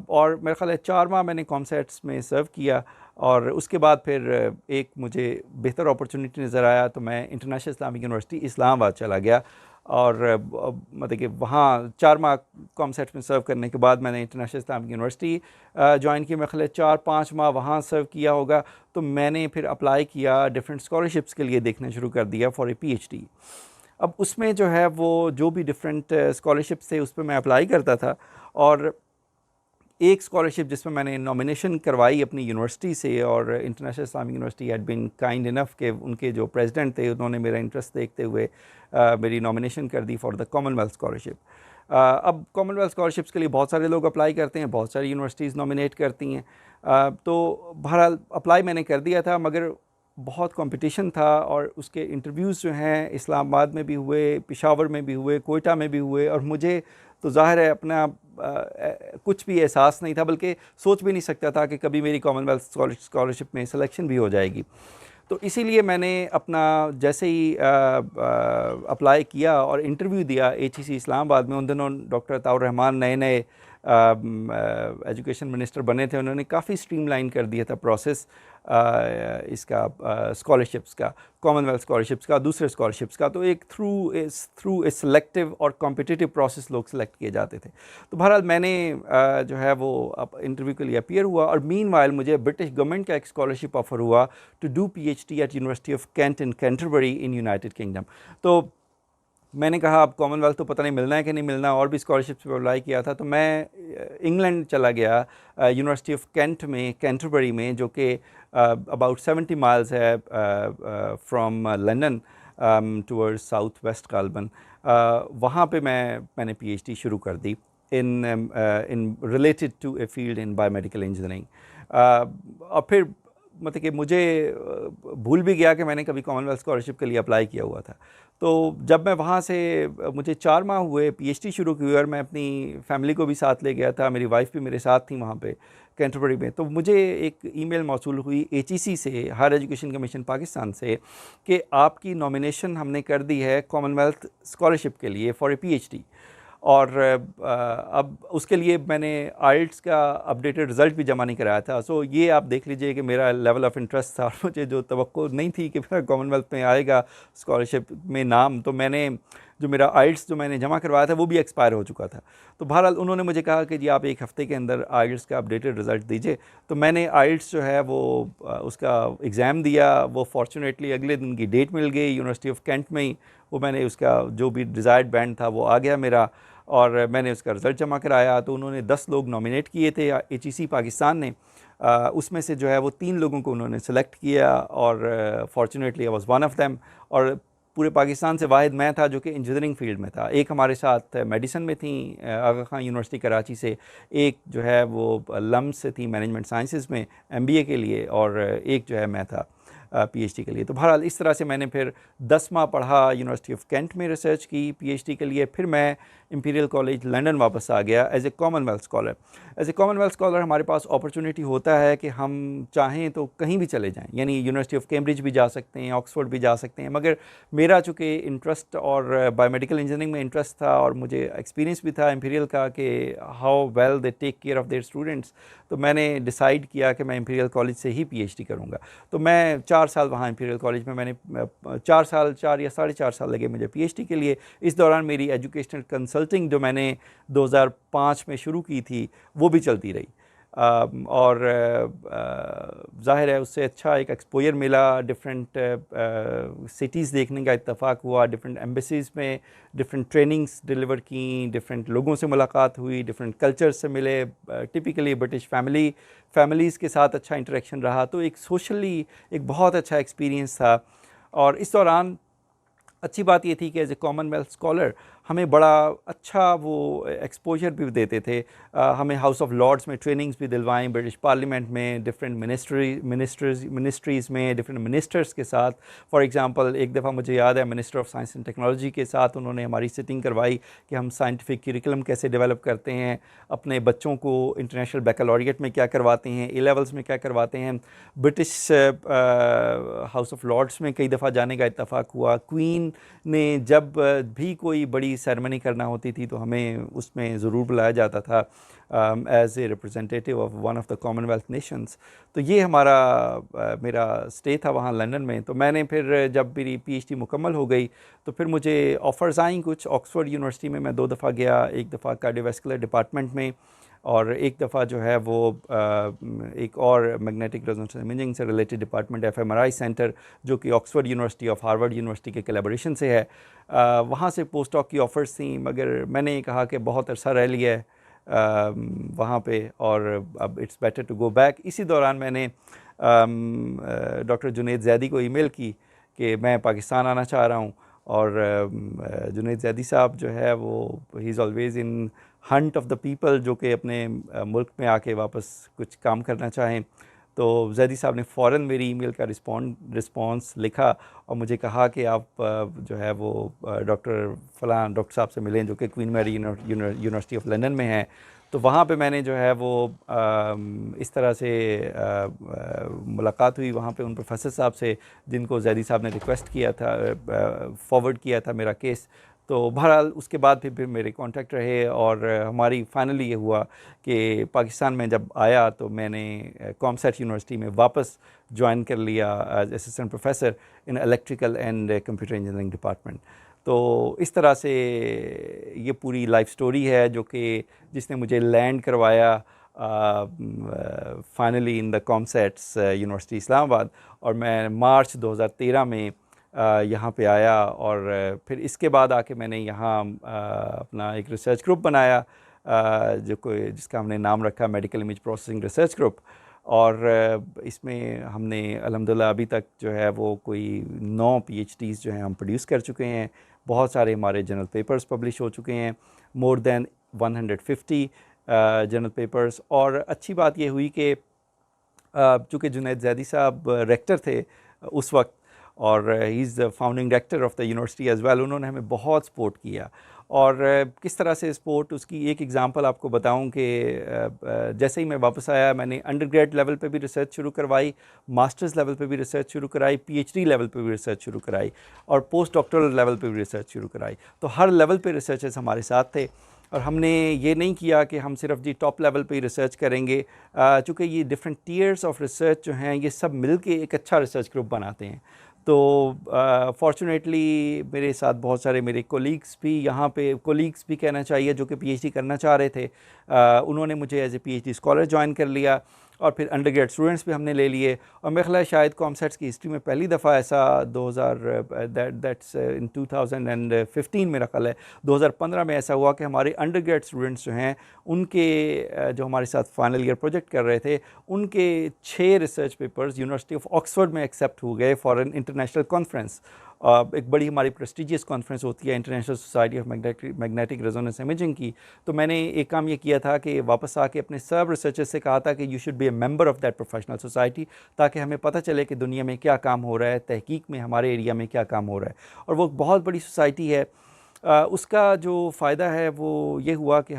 और मेरे ख्याल है 4 माह मैंने कॉमसेट्स में सर्व किया, और उसके बाद फिर एक मुझे बेहतर अपॉर्चुनिटी नज़र आया, तो मैं इंटरनेशनल इस्लामिक यूनिवर्सिटी इस्लामाबाद चला गया। और मतलब कि वहाँ 4 माह कॉमसेट्स में सर्व करने के बाद मैंने इंटरनेशनल इस्लामिक यूनिवर्सिटी ज्वाइन की। मेरे ख्याल है 4-5 माह वहाँ सर्व किया होगा, तो मैंने फिर अप्लाई किया डिफरेंट स्कॉलरशिप्स के लिए, देखना शुरू कर दिया फॉर ए पीएचडी। अब उसमें जो है वो जो भी डिफरेंट स्कॉलरशिप्स थे उस पर मैं अप्लाई करता था, और एक स्कॉलरशिप जिसमें मैंने नॉमिनेशन करवाई अपनी यूनिवर्सिटी से, और international Islamic university had been kind enough के उनके जो प्रेसिडेंट थे उन्होंने मेरा इंटरेस्ट देखते हुए मेरी नॉमिनेशन कर दी फॉर द कॉमनवेल्थ स्कॉलरशिप। अब कॉमनवेल्थ स्कॉलरशिप्स के लिए बहुत सारे लोग अप्लाई करते हैं, बहुत सारी यूनिवर्सिटीज़ नॉमिनेट करती हैं। तो बहरहाल अप्लाई मैंने कर दिया था, मगर बहुत कंपटीशन था, और उसके इंटरव्यूज़ जो हैं इस्लामाबाद में भी हुए, पेशावर में भी हुए, कोयटा में भी हुए, और मुझे तो ज़ाहिर है अपना कुछ भी एहसास नहीं था, बल्कि सोच भी नहीं सकता था कि कभी मेरी कॉमनवेल्थ स्कॉलरशिप में सिलेक्शन भी हो जाएगी। तो इसीलिए मैंने अपना जैसे ही अप्लाई किया और इंटरव्यू दिया एचईसी इस्लामाबाद में, उन दिनों डॉक्टर अताउर रहमान नए नए एजुकेशन मिनिस्टर बने थे, उन्होंने काफ़ी स्ट्रीमलाइन कर दिया था प्रोसेस इसका, स्कॉलरशिप्स का, कॉमनवेल्थ स्कॉलरशिप्स का, दूसरे स्कॉलरशिप्स का। तो एक थ्रू ए सिलेक्टिव और कॉम्पिटिटिव प्रोसेस लोग सेलेक्ट किए जाते थे। तो बहरहाल मैंने जो है वो इंटरव्यू के लिए अपीयर हुआ, और मीनवाइल मुझे ब्रिटिश गवर्नमेंट का एक स्कॉलरशिप ऑफर हुआ to do PhD at university of Kent in Canterbury in United Kingdom. तो मैंने कहा अब कॉमनवेल्थ तो पता नहीं मिलना है कि नहीं मिलना, और भी स्कॉलरशिप्स पर अप्लाई किया था, तो मैं इंग्लैंड चला गया, यूनिवर्सिटी ऑफ कैंट में, कैंटरबरी में, जो कि अबाउट 70 माइल्स है from London towards south west गालबन। वहाँ पे मैंने पीएचडी शुरू कर दी in related to a field in biomedical engineering. और फिर मतलब कि मुझे भूल भी गया कि मैंने कभी कॉमनवेल्थ स्कॉलरशिप के लिए अप्लाई किया हुआ था। तो जब मैं वहाँ से, मुझे 4 माह हुए पीएचडी शुरू की, और मैं अपनी फैमिली को भी साथ ले गया था, मेरी वाइफ भी मेरे साथ थी वहाँ पे कैंटरबरी में। तो मुझे एक ईमेल मौसूल हुई एचईसी से, हायर एजुकेशन कमीशन पाकिस्तान से, कि आपकी नॉमिनेशन हमने कर दी है कॉमनवेल्थ स्कॉलरशिप के लिए फॉर ए पीएचडी। और अब उसके लिए मैंने आइल्ट्स का अपडेटेड रिज़ल्ट भी जमा नहीं कराया था। सो ये आप देख लीजिए कि मेरा लेवल ऑफ़ इंटरेस्ट था, और मुझे जो तवक्को नहीं थी कि मेरा कॉमनवेल्थ में आएगा स्कॉलरशिप में नाम, तो मैंने जो मेरा आइल्स जो मैंने जमा करवाया था वो भी एक्सपायर हो चुका था। तो बहरहाल उन्होंने मुझे कहा कि जी आप एक हफ़्ते के अंदर आइल्स का अपडेटेड रिज़ल्ट दीजिए। तो मैंने आइल्स जो है वो उसका एग्ज़ाम दिया। वो फॉर्चुनेटली अगले दिन की डेट मिल गई यूनिवर्सिटी ऑफ कैंट में ही। वो मैंने उसका जो भी डिज़ायर्ड बैंड था वो आ गया मेरा, और मैंने उसका रिज़ल्ट जमा कराया। तो उन्होंने 10 लोग नॉमिनेट किए थे HEC पाकिस्तान ने। उसमें से जो है वो 3 लोगों को उन्होंने सेलेक्ट किया, और fortunately I was one of them. और पूरे पाकिस्तान से वाहिद मैं था जो कि इंजीनियरिंग फील्ड में था। एक हमारे साथ मेडिसिन में थी आगा खान यूनिवर्सिटी कराची से, एक जो है वो लम्स से थी मैनेजमेंट साइंसेस में MBA के लिए, और एक जो है मैं था PhD के लिए। तो बहरहाल इस तरह से मैंने फिर 10 माह पढ़ा, यूनिवर्सिटी ऑफ कैंट में रिसर्च की PhD के लिए। फिर मैं इंपीरियल कॉलेज लंदन वापस आ गया as a Commonwealth scholar. As a Commonwealth scholar हमारे पास अपॉर्चुनिटी होता है कि हम चाहें तो कहीं भी चले जाएं, यानी यूनिवर्सिटी ऑफ कैम्ब्रिज भी जा सकते हैं, ऑक्सफोर्ड भी जा सकते हैं। मगर मेरा चूँकि इंटरेस्ट और बायोमेडिकल इंजीनियरिंग में इंटरेस्ट था, और मुझे एक्सपीरियंस भी था इंपीरियल का कि how well they take care of their students, तो मैंने डिसाइड किया कि मैं इंपीरियल कॉलेज से ही PhD करूँगा। तो मैं 4 साल वहाँ इंपीरियल कॉलेज में मैंने 4 या साढ़े 4 साल लगे मुझे PhD के लिए। इस दौरान मेरी एजुकेशनल कंसल्टिंग जो मैंने 2005 में शुरू की थी वो भी चलती रही। और ज़ाहिर है उससे अच्छा एक एक्सपोजर मिला, डिफरेंट सिटीज़ देखने का इत्तेफाक हुआ, डिफरेंट एम्बेसीज़ में डिफरेंट ट्रेनिंग्स डिलीवर की, डिफरेंट लोगों से मुलाकात हुई, डिफरेंट कल्चर्स से मिले, टिपिकली ब्रिटिश फैमिलीज़ के साथ अच्छा इंटरेक्शन रहा। तो एक सोशली एक बहुत अच्छा एक्सपीरियंस था। और इस दौरान अच्छी बात ये थी कि एज ए कॉमनवेल्थ स्कॉलर हमें बड़ा अच्छा वो एक्सपोजर भी देते थे। हमें हाउस ऑफ लॉर्ड्स में ट्रेनिंग्स भी दिलवाएं, ब्रिटिश पार्लियामेंट में, डिफरेंट मिनिस्ट्रीज़ में, डिफरेंट मिनिस्टर्स के साथ। फॉर एग्जांपल एक दफ़ा मुझे याद है minister of science and technology के साथ उन्होंने हमारी सिटिंग करवाई कि हम साइंटिफिक करिकुलम कैसे डेवलप करते हैं, अपने बच्चों को इंटरनेशनल बैकलॉरिएट में क्या करवाते हैं, A लेवल्स में क्या करवाते हैं। ब्रिटिश हाउस ऑफ लॉर्ड्स में कई दफ़ा जाने का इत्तेफाक हुआ। क्वीन ने जब भी कोई बड़ी सेरेमनी करना होती थी तो हमें उसमें ज़रूर बुलाया जाता था as a representative of one of the Commonwealth nations. तो ये मेरा स्टे था वहाँ लंदन में। तो मैंने फिर जब मेरी PhD मुकम्मल हो गई तो फिर मुझे ऑफ़र्स आई कुछ। ऑक्सफोर्ड यूनिवर्सिटी में मैं 2 दफ़ा गया, एक दफ़ा कार्डियोवैस्कुलर डिपार्टमेंट में, और एक दफ़ा जो है वो एक और मैग्नेटिक रेजोनेंस इमेजिंग से रिलेटेड डिपार्टमेंट FMRI सेंटर जो कि ऑक्सफोर्ड यूनिवर्सिटी और हार्वर्ड यूनिवर्सिटी के कोलैबोरेशन से है। वहाँ से पोस्ट डॉक की ऑफ़र्स थी, मगर मैंने कहा कि बहुत अरसा रह लिया है वहाँ पे, और अब it's better to go back. इसी दौरान मैंने डॉक्टर जुनैद ज़ैदी को ईमेल की कि मैं पाकिस्तान आना चाह रहा हूँ। और जुनैद ज़ैदी साहब जो है वो he is always in Hunt of the people जो कि अपने मुल्क में आके वापस कुछ काम करना चाहें। तो ज़ैदी साहब ने फ़ौरन मेरी ईमेल का रिस्पॉन्स लिखा और मुझे कहा कि आप जो है वो डॉक्टर साहब से मिलें जो कि Queen Mary university of London में है। तो वहाँ पे मैंने जो है वो इस तरह से मुलाकात हुई वहाँ पे उन प्रोफेसर साहब से जिनको ज़ैदी साहब ने रिक्वेस्ट किया था, फॉरवर्ड किया था मेरा केस। तो बहरहाल उसके बाद फिर मेरे कांटेक्ट रहे, और हमारी फाइनली ये हुआ कि पाकिस्तान में जब आया तो मैंने कॉमसेट यूनिवर्सिटी में वापस ज्वाइन कर लिया as assistant professor in electrical and computer engineering department. तो इस तरह से ये पूरी लाइफ स्टोरी है जो कि जिसने मुझे लैंड करवाया finally in the COMSATS university Islamabad. और मैं मार्च 2013 में यहाँ पे आया, और फिर इसके बाद आके मैंने यहाँ अपना एक रिसर्च ग्रुप बनाया जिसका हमने नाम रखा medical image processing research group. और इसमें हमने अल्हम्दुलिल्लाह अभी तक जो है वो कोई 9 PhDs जो हैं हम प्रोड्यूस कर चुके हैं। बहुत सारे हमारे जर्नल पेपर्स पब्लिश हो चुके हैं, मोर देन 150 जर्नल पेपर्स। और अच्छी बात ये हुई कि चूँकि जुनैद ज़ैदी साहब रेक्टर थे उस वक्त, और he is the founding director of the university as well, उन्होंने हमें बहुत सपोर्ट किया। और किस तरह से सपोर्ट, उसकी एक एग्ज़ाम्पल आपको बताऊं कि जैसे ही मैं वापस आया मैंने अंडरग्रेड लेवल पे भी रिसर्च शुरू करवाई, मास्टर्स लेवल पे भी रिसर्च शुरू कराई, PhD लेवल पे भी रिसर्च शुरू कराई, और पोस्ट डॉक्टरल लेवल पे भी रिसर्च शुरू कराई। तो हर लेवल पे रिसर्चर्स हमारे साथ थे, और हमने ये नहीं किया कि हम सिर्फ जी टॉप लेवल पे ही रिसर्च करेंगे। चूँकि ये डिफरेंट टीयर्स ऑफ रिसर्च जो हैं ये सब मिल के एक अच्छा रिसर्च ग्रुप बनाते हैं। तो फॉर्चुनेटली मेरे साथ बहुत सारे मेरे कोलीग्स भी यहाँ पे, कोलीग्स भी कहना चाहिए, जो कि पीएचडी करना चाह रहे थे, उन्होंने मुझे as a PhD scholar join कर लिया, और फिर अंडरग्रेड स्टूडेंट्स भी हमने ले लिए। और मेरा ख्याल है शायद कॉमसेट्स की हिस्ट्री में पहली दफ़ा ऐसा 2000 दैट्स इन 2015 मेरा ख्याल है 2015 में ऐसा हुआ कि हमारे अंडरग्रेड स्टूडेंट्स जो हैं उनके जो हमारे साथ फाइनल ईयर प्रोजेक्ट कर रहे थे, उनके 6 research papers university of Oxford में एक्सेप्ट हो गए फॉर एन इंटरनेशनल कॉन्फ्रेंस। एक बड़ी हमारी प्रेस्टिजियस कॉन्फ्रेंस होती है international society of magnetic resonance imaging की। तो मैंने एक काम ये किया था कि वापस आके अपने सब रिसर्चर्स से कहा था कि you should be A member of that professional society, ताकि हमें पता चले कि दुनिया में क्या काम हो रहा है, तहकीक में हमारे एरिया में क्या काम हो रहा है। और वो बहुत बड़ी सोसाइटी है। उसका जो फ़ायदा है वो ये हुआ कि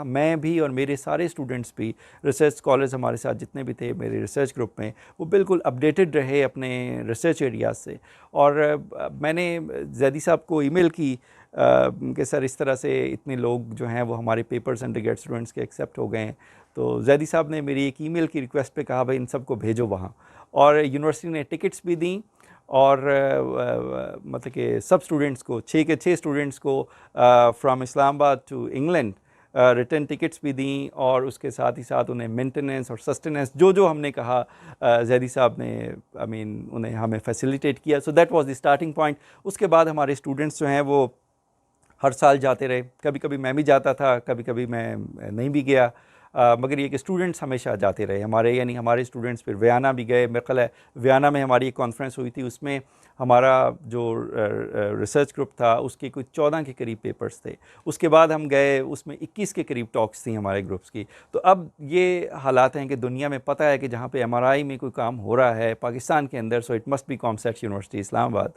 मैं भी और मेरे सारे स्टूडेंट्स भी, रिसर्च स्कॉलर्स हमारे साथ जितने भी थे मेरे रिसर्च ग्रुप में, वो बिल्कुल अपडेटेड रहे अपने रिसर्च एरियाज़ से। और मैंने जैदी साहब को ईमेल की कि सर इस तरह से इतने लोग जो हैं वो हमारे पेपर्स अंडरग्रेड स्टूडेंट्स के एक्सेप्ट हो गए हैं। तो जैदी साहब ने मेरी एक ईमेल की रिक्वेस्ट पे कहा भाई इन सबको भेजो वहाँ, और यूनिवर्सिटी ने टिकट्स भी दी, और मतलब कि सब स्टूडेंट्स को, 6 के 6 स्टूडेंट्स को from Islamabad to England return tickets भी दी, और उसके साथ ही साथ उन्हें मेंटेनेंस और सस्टेनेंस जो जो हमने कहा जैदी साहब ने उन्हें हमें फैसिलिटेट किया। So that was the starting point. उसके बाद हमारे स्टूडेंट्स जो हैं वो हर साल जाते रहे। कभी कभी मैं भी जाता था, कभी कभी मैं नहीं भी गया, मगर ये कि स्टूडेंट्स हमेशा जाते रहे हमारे, यानी हमारे स्टूडेंट्स फिर वियना भी गए। मेरे ख्याल है वियना में हमारी एक कॉन्फ्रेंस हुई थी, उसमें हमारा जो रिसर्च ग्रुप था उसके कुछ 14 के करीब पेपर्स थे। उसके बाद हम गए, उसमें 21 के करीब टॉक्स थी हमारे ग्रुप्स की। तो अब ये हालात हैं कि दुनिया में पता है कि जहाँ पे एमआरआई में कोई काम हो रहा है पाकिस्तान के अंदर, so it must be COMSATS university Islamabad.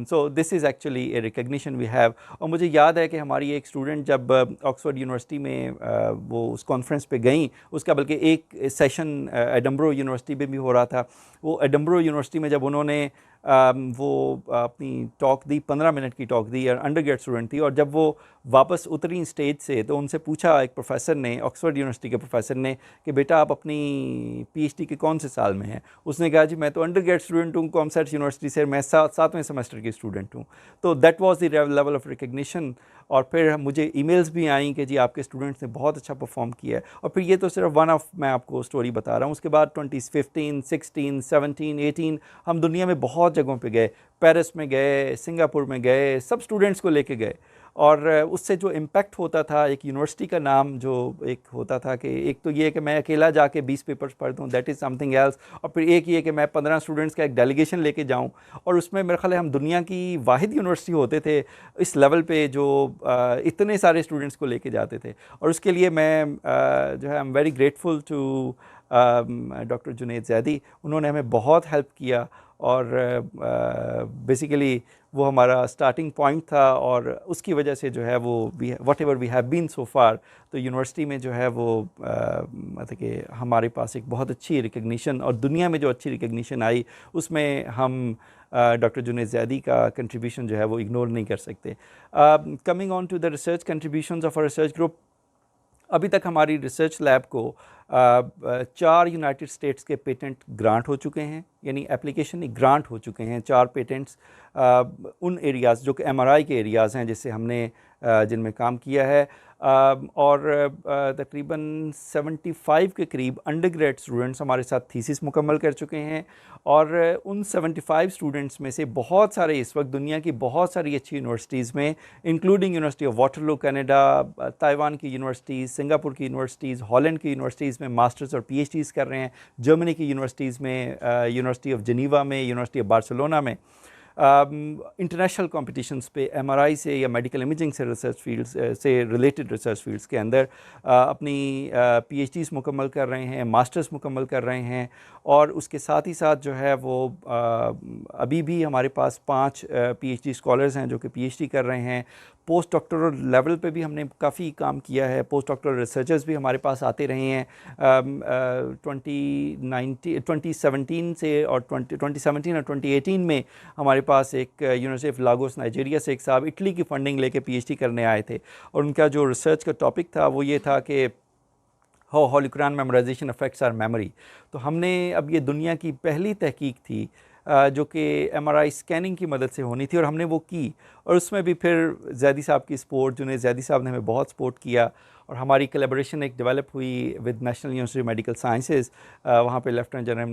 So this is actually a recognition we have. और मुझे याद है कि हमारी एक स्टूडेंट जब ऑक्सफोर्ड यूनिवर्सिटी में वो उस कॉन्फ्रेंस पे गई, उसका बल्कि एक सेशन एडम्ब्रो यूनिवर्सिटी में भी हो रहा था। वो एडम्ब्रो यूनिवर्सिटी में जब उन्होंने वो अपनी टॉक दी, 15 मिनट की टॉक दी, और अंडरग्रेड स्टूडेंट थी, और जब वो वापस उतरी स्टेज से तो उनसे पूछा एक प्रोफेसर ने, ऑक्सफोर्ड यूनिवर्सिटी के प्रोफेसर ने, कि बेटा आप अपनी पीएचडी के कौन से साल में हैं? उसने कहा जी मैं तो अंडरग्रेड स्टूडेंट हूँ कॉमसेट्स यूनिवर्सिटी से, मैं 7वें सेमेस्टर की स्टूडेंट हूँ। तो that was the level of recognition. और फिर मुझे ईमेल्स भी आई कि जी आपके स्टूडेंट्स ने बहुत अच्छा परफॉर्म किया है। और फिर ये तो सिर्फ वन ऑफ मैं आपको स्टोरी बता रहा हूँ। उसके बाद 2015, 16, 17, 18 हम दुनिया में बहुत जगहों पे गए, पेरिस में गए, सिंगापुर में गए, सब स्टूडेंट्स को लेके गए। और उससे जो इम्पैक्ट होता था, एक यूनिवर्सिटी का नाम जो एक होता था कि एक तो ये कि मैं अकेला जाके 20 पेपर्स पढ़ दूँ, दैट इज़ समथिंग एल्स। और फिर एक ये कि मैं 15 स्टूडेंट्स का एक डेलीगेशन लेके जाऊँ, और उसमें मेरे ख्याल है हम दुनिया की वाहिद यूनिवर्सिटी होते थे इस लेवल पे जो इतने सारे स्टूडेंट्स को लेके जाते थे। और उसके लिए मैं जो है I am very grateful to doctor Junaid Zaidi. उन्होंने हमें बहुत हेल्प किया, और बेसिकली वो हमारा स्टार्टिंग पॉइंट था, और उसकी वजह से जो है वो whatever we have been so far, तो यूनिवर्सिटी में जो है वो मतलब कि हमारे पास एक बहुत अच्छी रिकग्निशन, और दुनिया में जो अच्छी रिकग्निशन आई उसमें हम डॉक्टर जुनैद ज़ैदी का कंट्रीब्यूशन जो है वो इग्नोर नहीं कर सकते। Coming on to the research contributions of a research group, अभी तक हमारी रिसर्च लैब को 4 यूनाइटेड स्टेट्स के पेटेंट ग्रांट हो चुके हैं, यानी एप्लीकेशन नहीं ग्रांट हो चुके हैं 4 पेटेंट्स उन एरियाज़ जो कि एमआरआई के एरियाज़ हैं जिससे हमने जिनमें काम किया है। और तकरीबन 75 के करीब अंडरग्रेड स्टूडेंट्स हमारे साथ थीसिस मुकम्मल कर चुके हैं, और उन 75 स्टूडेंट्स में से बहुत सारे इस वक्त दुनिया की बहुत सारी अच्छी यूनिवर्सिटीज़ में, including university of Waterloo Canada, Taiwan की यूनिवर्सिटीज़, सिंगापुर की यूनिवर्सिटीज़, हॉलैंड की यूनिवर्सिटीज़ में मास्टर्स और पीएचडीज़ कर रहे हैं, जर्मनी की यूनिवर्सिटीज़ में, यूनिवर्सिटी ऑफ जिनीवा में, यूनिवर्सिटी ऑफ बार्सिलोना में। इंटरनेशनल कॉम्पिटिशन्स पे एमआरआई से या मेडिकल इमेजिंग से रिसर्च फील्ड्स से रिलेटेड रिसर्च फील्ड्स के अंदर अपनी पीएचडीज़ मुकम्मल कर रहे हैं, मास्टर्स मुकम्मल कर रहे हैं। और उसके साथ ही साथ जो है वो अभी भी हमारे पास 5 पीएचडी स्कॉलर्स हैं जो कि पीएचडी कर रहे हैं। पोस्ट डॉक्टरल लेवल पे भी हमने काफ़ी काम किया है, पोस्ट डॉक्टरल रिसर्चर्स भी हमारे पास आते रहे हैं। 2017 से और 2017 और 2018 में हमारे पास एक यूनिवर्सिटी ऑफ लागोस नाइजीरिया से एक साहब इटली की फ़ंडिंग लेके पीएचडी करने आए थे, और उनका जो रिसर्च का टॉपिक था वो ये था कि Holi Quran memorisation affects our memory. तो हमने अब ये दुनिया की पहली तहकीक थी जो कि MRI स्कैनिंग की मदद से होनी थी, और हमने वो की। और उसमें भी फिर जैदी साहब की सपोर्ट, जुनैद जैदी साहब ने हमें बहुत सपोर्ट किया, और हमारी कोलैबोरेशन एक डेवलप हुई with national university medical sciences. वहाँ पे लेफ्टिनेंट जनरल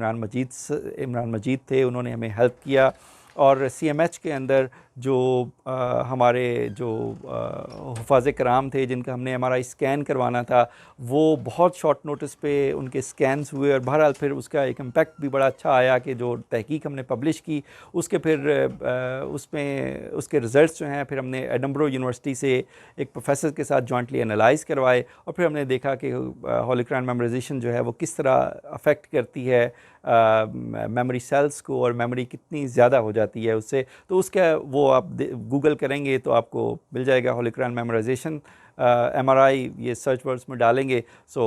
इमरान मजीद थे, उन्होंने हमें हेल्प किया। और CMH के अंदर जो हमारे जो हुफ़ाज़ कराम थे, जिनका हमने MRI स्कैन करवाना था, वो बहुत शॉर्ट नोटिस पे उनके स्कैन्स हुए, और बहरहाल फिर उसका एक इम्पैक्ट भी बड़ा अच्छा आया कि जो तहकीक हमने पब्लिश की उसके फिर उसमें उसके रिज़ल्ट्स जो हैं, फिर हमने एडनबरो यूनिवर्सिटी से एक प्रोफेसर के साथ जॉइंटली एनालाइज करवाए, और फिर हमने देखा कि होलोग्राम मेमोराइजेशन जो है वो किस तरह अफेक्ट करती है मेमोरी सेल्स को, और मेमोरी कितनी ज़्यादा हो जाती है उससे। तो उसका वो आप गूगल करेंगे तो आपको मिल जाएगा, होलोग्राम मेमोराइजेशन MRI, ये सर्च वर्ड्स में डालेंगे। सो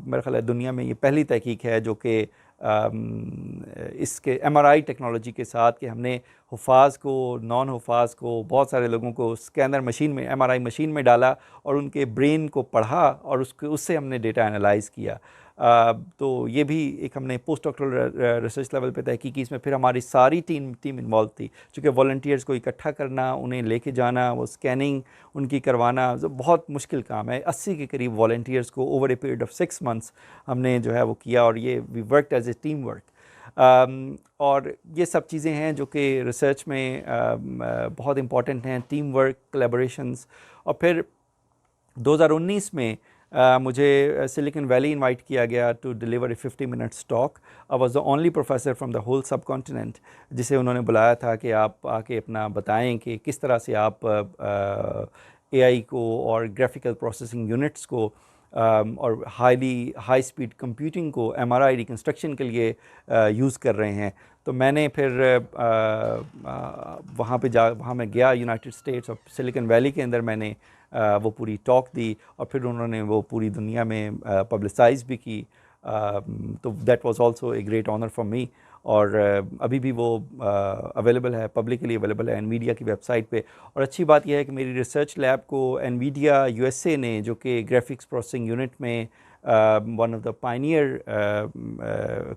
मेरा ख्याल है दुनिया में ये पहली तहकीक है जो कि इसके MRI टेक्नोलॉजी के साथ, कि हमने हुफ़ाज़ को, नॉन हुफ़ाज़ को, बहुत सारे लोगों को स्कैनर मशीन में, MRI मशीन में डाला, और उनके ब्रेन को पढ़ा, और उससे हमने डेटा एनालाइज़ किया। तो ये भी एक हमने पोस्ट डॉक्टरल रिसर्च लेवल पे तहकीक की। इसमें फिर हमारी सारी टीम इन्वॉल्व थी, चूँकि वॉलंटियर्स को इकट्ठा करना, उन्हें लेके जाना, वो स्कैनिंग उनकी करवाना बहुत मुश्किल काम है। 80 के करीब वॉलंटियर्स को over a period of 6 months हमने जो है वो किया, और ये we worked as a team work. और ये सब चीज़ें हैं जो कि रिसर्च में बहुत इम्पॉर्टेंट हैं, टीम वर्क, कोलैबोरेशंस। और फिर 2019 में मुझे सिलिकॉन वैली इनवाइट किया गया to deliver a 50 minutes talk. I was the only professor from the whole subcontinent जिसे उन्होंने बुलाया था कि आप आके अपना बताएं कि किस तरह से आप AI को और ग्राफिकल प्रोसेसिंग यूनिट्स को और हाई स्पीड कंप्यूटिंग को MRI रिकन्स्ट्रक्शन के लिए यूज़ कर रहे हैं। तो मैंने फिर वहाँ मैं गया यूनाइटेड स्टेट्स और सिलिकॉन वैली के अंदर मैंने वो पूरी टॉक दी, और फिर उन्होंने वो पूरी दुनिया में पब्लिसाइज़ भी की। तो that was also a great honour for me. और अभी भी वो अवेलेबल है, पब्लिकली अवेलेबल है एनवीडिया की वेबसाइट पे। और अच्छी बात यह है कि मेरी रिसर्च लैब को एनवीडिया USA ने, जो कि ग्राफिक्स प्रोसेसिंग यूनिट में one of the pioneer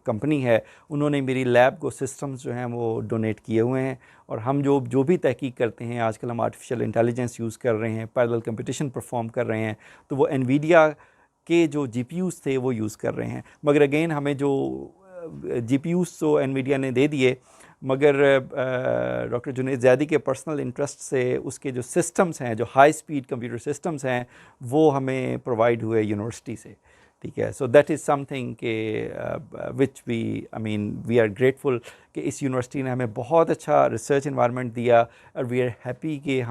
company है, उन्होंने मेरी लैब को सिस्टम्स जो हैं वो डोनेट किए हुए हैं। और हम जो भी तहकीक करते हैं, आजकल हम आर्टिफिशियल इंटेलिजेंस यूज़ कर रहे हैं, पैरेलल कंपटीशन परफॉर्म कर रहे हैं, तो वो एनवीडिया के जो GPUs थे वो यूज़ कर रहे हैं। मगर अगेन हमें जो GPUs तो एनवीडिया ने दे दिए, मगर डॉक्टर जुनैद ज़ैदी के पर्सनल इंटरेस्ट से उसके जो सिस्टम्स हैं, जो हाई स्पीड कंप्यूटर सिस्टम्स हैं, वो हमें प्रोवाइड हुए यूनिवर्सिटी से। ठीक है, सो दैट इज़ समथिंग के विच वी आर ग्रेटफुल कि इस यूनिवर्सिटी ने हमें बहुत अच्छा रिसर्च इन्वायरमेंट दिया, और वी आर हैप्पी कि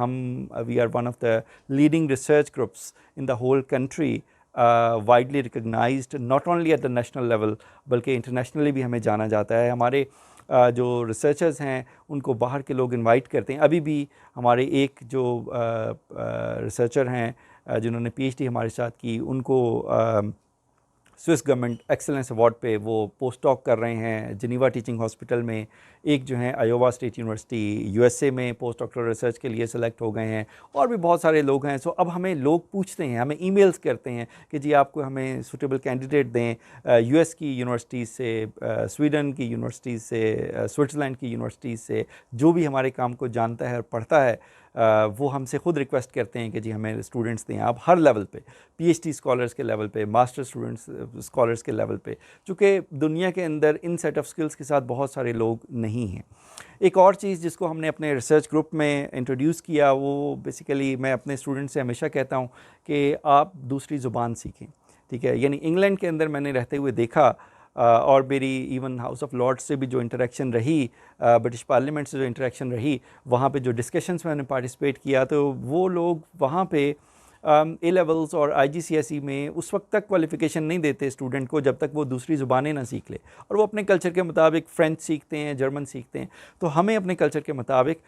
we are one of the leading research groups in the whole country, widely recognised not only at the national level बल्कि इंटरनेशनली भी हमें जाना जाता है। हमारे जो रिसर्चर्स हैं उनको बाहर के लोग इनवाइट करते हैं। अभी भी हमारे एक जो रिसर्चर हैं जिन्होंने PhD हमारे साथ की, उनको स्विस गवर्नमेंट एक्सेलेंस अवार्ड पे वो पोस्ट डॉक कर रहे हैं जिनीवा टीचिंग हॉस्पिटल में। एक जो हैं आयोवा स्टेट यूनिवर्सिटी USA में पोस्ट डॉक्टरल रिसर्च के लिए सेलेक्ट हो गए हैं, और भी बहुत सारे लोग हैं। सो अब हमें लोग पूछते हैं, हमें ईमेल्स करते हैं कि जी आपको हमें सूटेबल कैंडिडेट दें, US की यूनिवर्सिटीज़ से, स्वीडन की यूनिवर्सिटीज़ से, स्विट्ज़रलैंड की यूनिवर्सिटीज़ से, जो भी हमारे काम को जानता है और पढ़ता है, वो हमसे ख़ुद रिक्वेस्ट करते हैं कि जी हमें स्टूडेंट्स दें आप हर लेवल पे, PhD स्कॉलर्स के लेवल पे, मास्टर स्टूडेंट्स स्कॉलर्स के लेवल पे, चूँकि दुनिया के अंदर इन सेट ऑफ स्किल्स के साथ बहुत सारे लोग नहीं हैं। एक और चीज़ जिसको हमने अपने रिसर्च ग्रुप में इंट्रोड्यूस किया, वो बेसिकली मैं अपने स्टूडेंट्स से हमेशा कहता हूँ कि आप दूसरी ज़ुबान सीखें। ठीक है, यानी इंग्लैंड के अंदर मैंने रहते हुए देखा, और मेरी इवन हाउस ऑफ लॉर्ड्स से भी जो इंटरेक्शन रही, ब्रिटिश पार्लियामेंट से जो इंटरेक्शन रही, वहाँ पे जो डिस्कशंस में मैंने पार्टिसिपेट किया, तो वो लोग वहाँ पे A लेवल्स और IGCSE में उस वक्त तक क्वालिफ़िकेशन नहीं देते स्टूडेंट को जब तक वो दूसरी ज़ुबानें ना सीख ले, और वो अपने कल्चर के मुताबिक फ़्रेंच सीखते हैं, जर्मन सीखते हैं। तो हमें अपने कल्चर के मुताबिक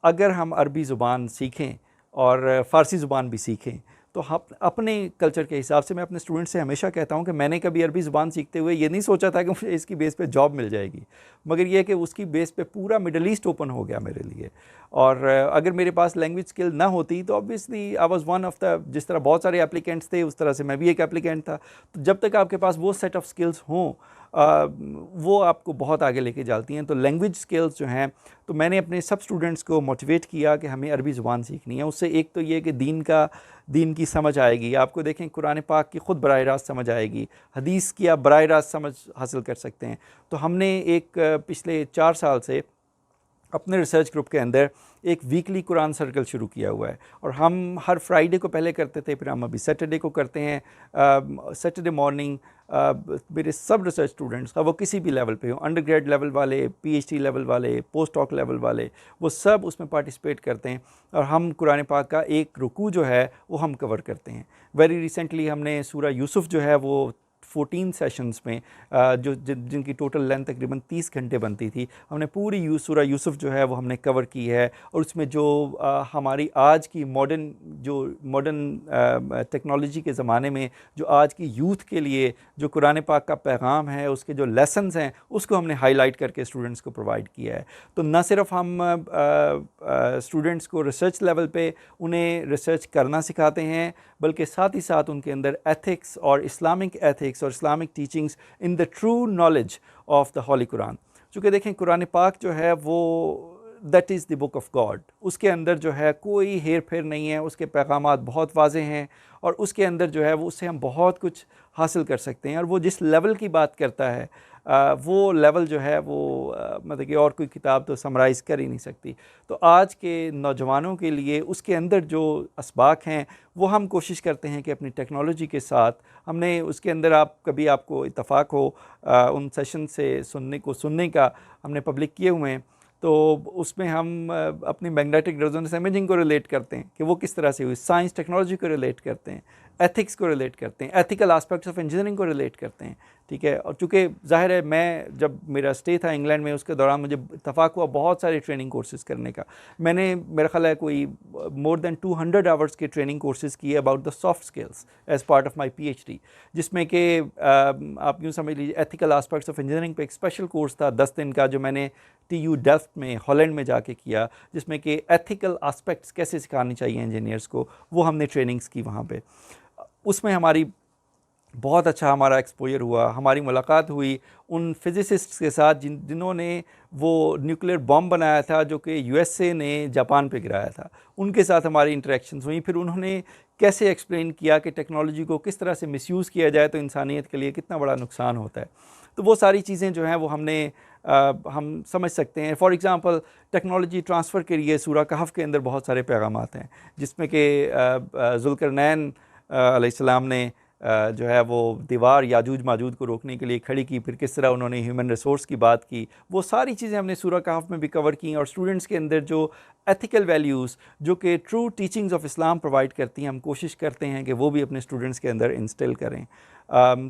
अगर हम अरबी ज़ुबान सीखें और फ़ारसी ज़ुबान भी सीखें, तो हम अपने कल्चर के हिसाब से, मैं अपने स्टूडेंट से हमेशा कहता हूँ कि मैंने कभी अरबी ज़ुबान सीखते हुए ये नहीं सोचा था कि मुझे इसकी बेस पे जॉब मिल जाएगी, मगर ये कि उसकी बेस पे पूरा मिडल ईस्ट ओपन हो गया मेरे लिए। और अगर मेरे पास लैंग्वेज स्किल ना होती तो obviously I was one of the, जिस तरह बहुत सारे एप्लीकेंट्स थे उस तरह से मैं भी एक एप्लीकेंट था। तो जब तक आपके पास वो सेट ऑफ स्किल्स हों, वो आपको बहुत आगे लेके जाती हैं। तो लैंग्वेज स्किल्स जो हैं, तो मैंने अपने सब स्टूडेंट्स को मोटिवेट किया कि हमें अरबी ज़ुबान सीखनी है। उससे एक तो ये कि दीन की समझ आएगी, आपको देखें कुरान पाक की ख़ुद बराह रास्त समझ आएगी, हदीस की आप बराह रास्त समझ हासिल कर सकते हैं। तो हमने एक पिछले 4 साल से अपने रिसर्च ग्रुप के अंदर एक वीकली कुरान सर्कल शुरू किया हुआ है, और हम हर फ्राइडे को पहले करते थे, फिर हम अभी सैटरडे को करते हैं। सैटरडे मॉर्निंग मेरे सब रिसर्च स्टूडेंट्स का, वो किसी भी लेवल पे हो, अंडर ग्रेड लेवल वाले, पीएचडी लेवल वाले, पोस्ट डॉक लेवल वाले, वो सब उसमें पार्टिसिपेट करते हैं, और हम कुरान पाक का एक रुकू जो है वो हम कवर करते हैं। वेरी रिसेंटली हमने सूरा यूसुफ जो है वो 14 सेशंस में जिनकी टोटल लेंथ तकरीबन 30 घंटे बनती थी, हमने पूरी सूरा यूसुफ जो है वो हमने कवर की है। और उसमें जो हमारी आज की मॉडर्न टेक्नोलॉजी के ज़माने में जो आज की यूथ के लिए जो कुरान पाक का पैगाम है, उसके जो लेसन्स हैं, उसको हमने हाईलाइट करके स्टूडेंट्स को प्रोवाइड किया है। तो न सिर्फ हम स्टूडेंट्स को रिसर्च लेवल पे उन्हें रिसर्च करना सिखाते हैं, बल्कि साथ ही साथ उनके अंदर एथिक्स और इस्लामिक एथिक्स और Islamic teachings in the true knowledge of the Holi Quran. चूँकि देखें कुरान पाक जो है वो that is the book of God, उसके अंदर जो है कोई हेर फेर नहीं है, उसके पैगामात बहुत वाज़े हैं, और उसके अंदर जो है वो उससे हम बहुत कुछ हासिल कर सकते हैं। और वो जिस लेवल की बात करता है वो लेवल जो है वो मतलब कि और कोई किताब तो समराइज़ कर ही नहीं सकती। तो आज के नौजवानों के लिए उसके अंदर जो असबाक हैं वो हम कोशिश करते हैं कि अपनी टेक्नोलॉजी के साथ हमने उसके अंदर आपको इत्तफाक हो उन सेशन से सुनने का हमने पब्लिक किए हुए हैं। तो उसमें हम अपनी मैग्नेटिक रेजोनेंस इमेजिंग को रिलेट करते हैं कि वो किस तरह से हुई, साइंस टेक्नोलॉजी को रिलेट करते हैं, एथिक्स को रिलेट करते हैं, एथिकल एस्पेक्ट्स ऑफ इंजीनियरिंग को रिलेट करते हैं। ठीक है, और चूँकि ज़ाहिर है मैं जब मेरा स्टे था इंग्लैंड में, उसके दौरान मुझे इत्तफाक हुआ बहुत सारे ट्रेनिंग कोर्सेज करने का। मैंने मेरा ख्याल है कोई मोर देन 200 आवर्स के ट्रेनिंग कोर्सेज किए about the soft skills as part of my PhD, जिसमें कि आप यूँ समझ लीजिए एथिकल एस्पेक्ट्स ऑफ इंजीनियरिंग पे एक स्पेशल कोर्स था 10 दिन का, जो मैंने TU डेल्फ्ट में हॉलैंड में जाके किया, जिसमें कि एथिकल एस्पेक्ट्स कैसे सिखानी चाहिए इंजीनियर्स को, वो हमने ट्रेनिंग्स की वहाँ पे। उसमें हमारी बहुत अच्छा हमारा एक्सपोजर हुआ, हमारी मुलाकात हुई उन फिज़िसिस्ट्स के साथ जिन्होंने वो न्यूक्लियर बॉम्ब बनाया था जो कि USA ने जापान पे गिराया था। उनके साथ हमारी इंटरेक्शंस हुई, फिर उन्होंने कैसे एक्सप्लेन किया कि टेक्नोलॉजी को किस तरह से मिसयूज़ किया जाए तो इंसानियत के लिए कितना बड़ा नुकसान होता है। तो वो सारी चीज़ें जो हैं वो हम समझ सकते हैं। फॉर एग्ज़ाम्पल टेक्नोलॉजी ट्रांसफ़र के लिए सूरा कहफ़ के अंदर बहुत सारे पैगामात हैं, जिसमें कि ज़ुल्करनैन अलैहिस्सलाम ने जो है वो दीवार याजूज माजूज को रोकने के लिए खड़ी की, फिर किस तरह उन्होंने ह्यूमन रिसोर्स की बात की, वो सारी चीज़ें हमने सूरा कहफ़ में भी कवर की। और स्टूडेंट्स के अंदर जो एथिकल वैल्यूज़ जो कि true teachings of Islam provide करती हैं, हम कोशिश करते हैं कि वो भी अपने स्टूडेंट्स के अंदर इंस्टिल करें।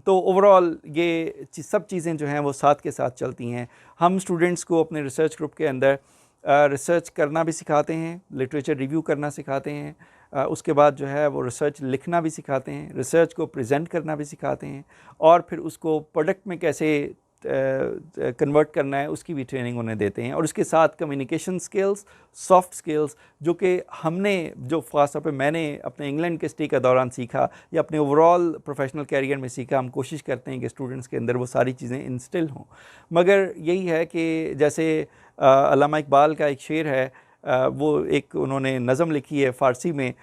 तो ओवरऑल ये सब चीज़ें जो हैं वो साथ के साथ चलती हैं। हम स्टूडेंट्स को अपने रिसर्च ग्रुप के अंदर रिसर्च करना भी सिखाते हैं, लिटरेचर रिव्यू करना सिखाते हैं, उसके बाद जो है वो रिसर्च लिखना भी सिखाते हैं, रिसर्च को प्रेजेंट करना भी सिखाते हैं, और फिर उसको प्रोडक्ट में कैसे कन्वर्ट करना है उसकी भी ट्रेनिंग उन्हें देते हैं। और उसके साथ कम्युनिकेशन स्किल्स, सॉफ्ट स्किल्स, जो कि हमने जो ख़ास तौर पे मैंने अपने इंग्लैंड के स्टे के दौरान सीखा या अपने ओवरऑल प्रोफेशनल कैरियर में सीखा, हम कोशिश करते हैं कि स्टूडेंट्स के अंदर वो सारी चीज़ें इंस्टिल हों। मगर यही है कि जैसे अल्लामा इकबाल का एक शेर है, वो एक उन्होंने नज़म लिखी है फ़ारसी में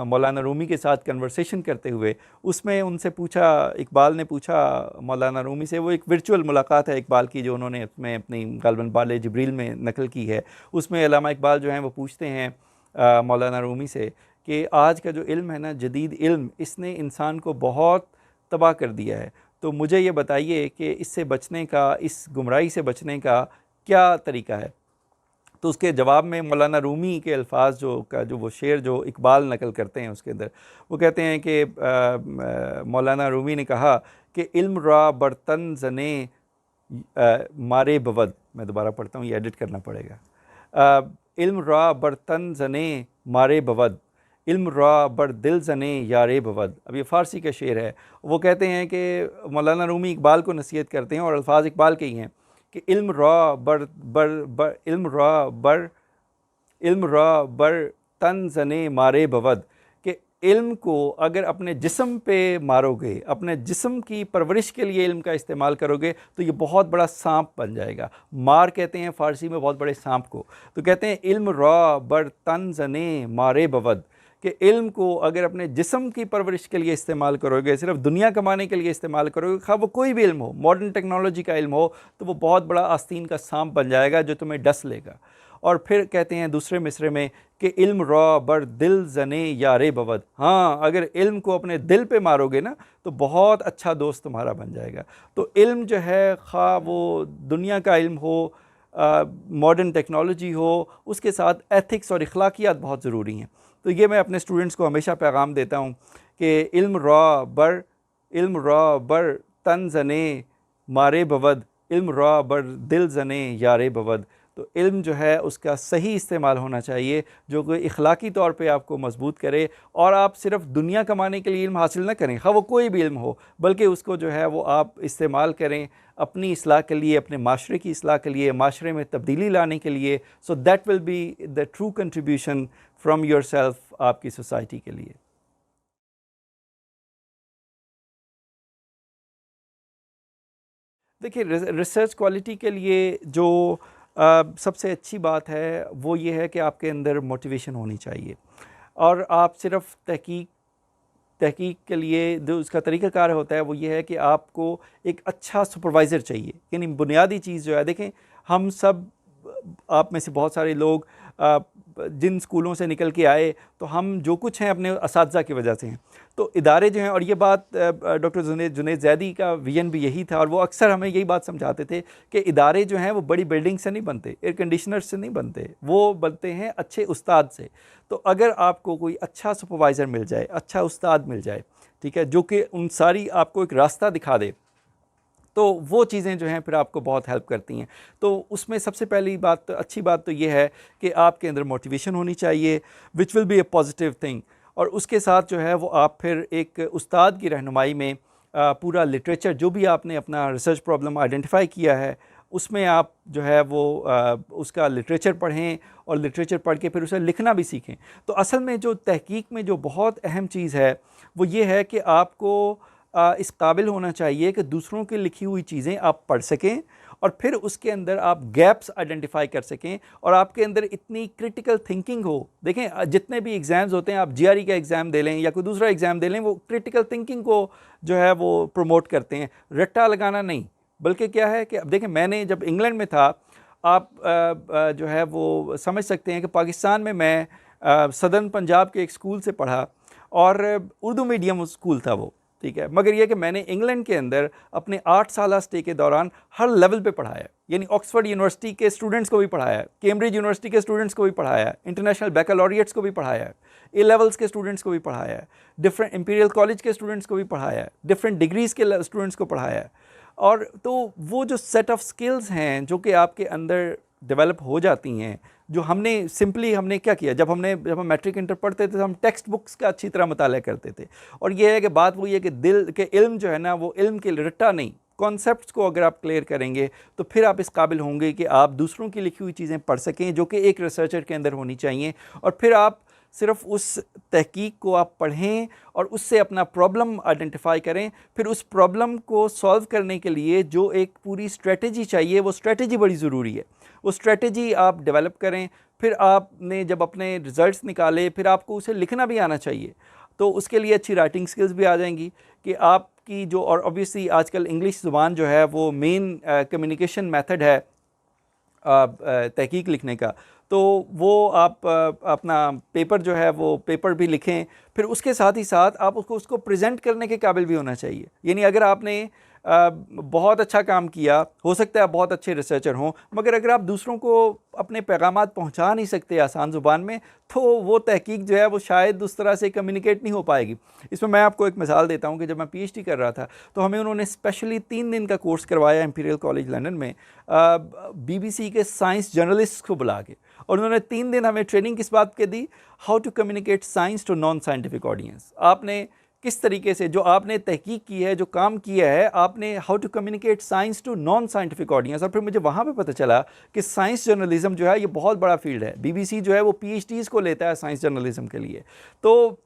मौलाना रूमी के साथ कन्वर्सेशन करते हुए। उसमें उनसे पूछा, इकबाल ने पूछा मौलाना रूमी से, वो एक वर्चुअल मुलाकात है इकबाल की जो उन्होंने उसमें अपनी गालबन बाले जिब्रील में नकल की है। उसमें अल्लामा इकबाल जो हैं वो पूछते हैं मौलाना रूमी से कि आज का जो इल्म है ना, जदीद इल्म, इसने इंसान को बहुत तबाह कर दिया है, तो मुझे ये बताइए कि इससे बचने का, इस गुमराही से बचने का क्या तरीका है। तो उसके जवाब में मौलाना रूमी के अल्फाज जो वो शेर जो इकबाल नकल करते हैं उसके अंदर वो कहते हैं कि मौलाना रूमी ने कहा कि इल्म रा बर्तन जने मारे बवद, मैं दोबारा पढ़ता हूँ, ये एडिट करना पड़ेगा। इल्म रा बर्तन जने मारे बवद, इल्म रा बर दिल जने यारे बवद। अब ये फ़ारसी का शेर है। वो कहते हैं कि मौलाना रूमी इकबाल को नसीहत करते हैं और अल्फाज इकबाल के ही हैं कि इल्म रा बर तन जने मारे बवद, कि इल्म को अगर अपने जिस्म पे मारोगे, अपने जिस्म की परवरिश के लिए इल्म का इस्तेमाल करोगे, तो ये बहुत बड़ा सांप बन जाएगा। मार कहते हैं फ़ारसी में बहुत बड़े सांप को। तो कहते हैं इल्म रॉ बर तन जने मारे बवद, कि इल्म को अगर अपने जिस्म की परवरिश के लिए इस्तेमाल करोगे, सिर्फ दुनिया कमाने के लिए इस्तेमाल करोगे, खा वो कोई भी इल्म हो, मॉडर्न टेक्नोलॉजी का इल्म हो, तो वो बहुत बड़ा आस्तीन का सांप बन जाएगा जो तुम्हें डस लेगा। और फिर कहते हैं दूसरे मिसरे में कि इल्म रॉ बर दिल जने यारे बवद, हाँ अगर इल्म को अपने दिल पे मारोगे ना तो बहुत अच्छा दोस्त तुम्हारा बन जाएगा। तो इल्म जो है, खा वो दुनिया का इल्म हो, मॉडर्न टेक्नोलॉजी हो, उसके साथ एथिक्स और अखलाकियात बहुत ज़रूरी हैं। तो ये मैं अपने स्टूडेंट्स को हमेशा पैगाम देता हूँ कि इल्म रॉ बर तन जने मारे बवद, इल्म रॉ बर दिल जने यारे बवद। तो इल्म जो है उसका सही इस्तेमाल होना चाहिए, जो कि इखलाकी तौर पे आपको मजबूत करे, और आप सिर्फ दुनिया कमाने के लिए इल्म हासिल ना करें, हाँ वो कोई भी इल्म हो, बल्कि उसको जो है वो आप इस्तेमाल करें अपनी इस्लाह के लिए, अपने माशरे की इस्लाह के लिए, माशरे में तब्दीली लाने के लिए। So that will be the true contribution from your self आपकी सोसाइटी के लिए। देखिए, रिसर्च क्वालिटी के लिए जो सबसे अच्छी बात है वो ये है कि आपके अंदर मोटिवेशन होनी चाहिए, और आप सिर्फ तहकीक के लिए जो उसका तरीक़ाकार होता है वो ये है कि आपको एक अच्छा सुपरवाइज़र चाहिए। यानी बुनियादी चीज़ जो है, देखें हम सब, आप में से बहुत सारे लोग जिन स्कूलों से निकल के आए, तो हम जो कुछ हैं अपने असातिज़ा की वजह से हैं। तो इदारे जो हैं, और ये बात डॉक्टर जुनैद ज़ैदी का विजन भी यही था, और वो अक्सर हमें यही बात समझाते थे कि इदारे जो हैं वो बड़ी बिल्डिंग से नहीं बनते, एयर कंडीशनर से नहीं बनते, वो बनते हैं अच्छे उस्ताद से। तो अगर आपको कोई अच्छा सुपरवाइज़र मिल जाए, अच्छा उस्ताद मिल जाए, ठीक है, जो कि उन सारी आपको एक रास्ता दिखा दे, तो वो चीज़ें जो हैं फिर आपको बहुत हेल्प करती हैं। तो उसमें सबसे पहली बात, अच्छी बात तो ये है कि आपके अंदर मोटिवेशन होनी चाहिए, which will be A positive thing. और उसके साथ जो है वो आप फिर एक उस्ताद की रहनुमाई में पूरा लिटरेचर, जो भी आपने अपना रिसर्च प्रॉब्लम आइडेंटिफाई किया है, उसमें आप जो है वो उसका लिटरेचर पढ़ें, और लिटरेचर पढ़ के फिर उसे लिखना भी सीखें। तो असल में जो तहकीक में जो बहुत अहम चीज़ है वो ये है कि आपको इस काबिल होना चाहिए कि दूसरों की लिखी हुई चीज़ें आप पढ़ सकें, और फिर उसके अंदर आप गैप्स आइडेंटिफाई कर सकें, और आपके अंदर इतनी क्रिटिकल थिंकिंग हो। देखें, जितने भी एग्ज़ाम्स होते हैं, आप जीआरई का एग्ज़ाम दे लें या कोई दूसरा एग्ज़ाम दे लें, वो क्रिटिकल थिंकिंग को जो है वो प्रमोट करते हैं, रट्टा लगाना नहीं। बल्कि क्या है कि अब देखें, मैंने जब इंग्लैंड में था, आप जो है वो समझ सकते हैं कि पाकिस्तान में मैं सदर्न पंजाब के एक स्कूल से पढ़ा, और उर्दू मीडियम स्कूल था वो, ठीक है, मगर यह कि मैंने इंग्लैंड के अंदर अपने 8 साल स्टे के दौरान हर लेवल पे पढ़ाया। यानी ऑक्सफोर्ड यूनिवर्सिटी के स्टूडेंट्स को भी पढ़ाया, कैम्ब्रिज यूनिवर्सिटी के स्टूडेंट्स को भी पढ़ाया, इंटरनेशनल बैकलॉरिएट्स को भी पढ़ाया, ए लेवल्स के स्टूडेंट्स को भी पढ़ाया, डिफरेंट इंपीरियल कॉलेज के स्टूडेंट्स को भी पढ़ाया, डिफरेंट डिग्रीज़ के स्टूडेंट्स को पढ़ाया। और तो वो जो सेट ऑफ स्किल्स हैं जो कि आपके अंदर डेवलप हो जाती हैं, जो हमने क्या किया, जब हम मैट्रिक इंटर पढ़ते थे तो हम टेक्स्ट बुक्स का अच्छी तरह मुताला करते थे। और ये है कि बात वही है कि दिल के इल्म जो है ना, वो इल्म के रट्टा नहीं, कॉन्सेप्ट्स को अगर आप क्लियर करेंगे तो फिर आप इस काबिल होंगे कि आप दूसरों की लिखी हुई चीज़ें पढ़ सकें, जो कि एक रिसर्चर के अंदर होनी चाहिए। और फिर आप सिर्फ उस तहकीक को आप पढ़ें और उससे अपना प्रॉब्लम आइडेंटिफाई करें, फिर उस प्रॉब्लम को सॉल्व करने के लिए जो एक पूरी स्ट्रेटजी चाहिए, वो स्ट्रेटजी बड़ी ज़रूरी है। वो स्ट्रेटजी आप डेवलप करें, फिर आपने जब अपने रिज़ल्ट्स निकाले, फिर आपको उसे लिखना भी आना चाहिए। तो उसके लिए अच्छी राइटिंग स्किल्स भी आ जाएंगी कि आपकी जो, और ऑब्वियसली आजकल इंग्लिश ज़ुबान जो है वो मेन कम्युनिकेशन मेथड है तहकीक लिखने का। तो वो आप अपना पेपर जो है वो पेपर भी लिखें, फिर उसके साथ ही साथ आप उसको प्रेजेंट करने के काबिल भी होना चाहिए। यानी अगर आपने बहुत अच्छा काम किया, हो सकता है आप बहुत अच्छे रिसर्चर हों, मगर अगर आप दूसरों को अपने पैगामात पहुंचा नहीं सकते आसान ज़ुबान में, तो वो तहकीक जो है वो शायद उस तरह से कम्युनिकेट नहीं हो पाएगी। इसमें मैं आपको एक मिसाल देता हूं कि जब मैं पीएचडी कर रहा था तो हमें उन्होंने स्पेशली 3 दिन का कोर्स करवाया इंपीरियल कॉलेज लंदन में, BBC के साइंस जर्नलिस्ट को बुला के, और उन्होंने 3 दिन हमें ट्रेनिंग किस बात की दी, how to communicate science to non scientific audience. आपने किस तरीके से, जो आपने तहकीक की है, जो काम किया है, आपने how to communicate science to non scientific audience. और फिर मुझे वहाँ पे पता चला कि साइंस जर्नलिज्म जो है ये बहुत बड़ा फील्ड है। BBC जो है वो PhDs को लेता है साइंस जर्नलिज्म के लिए। तो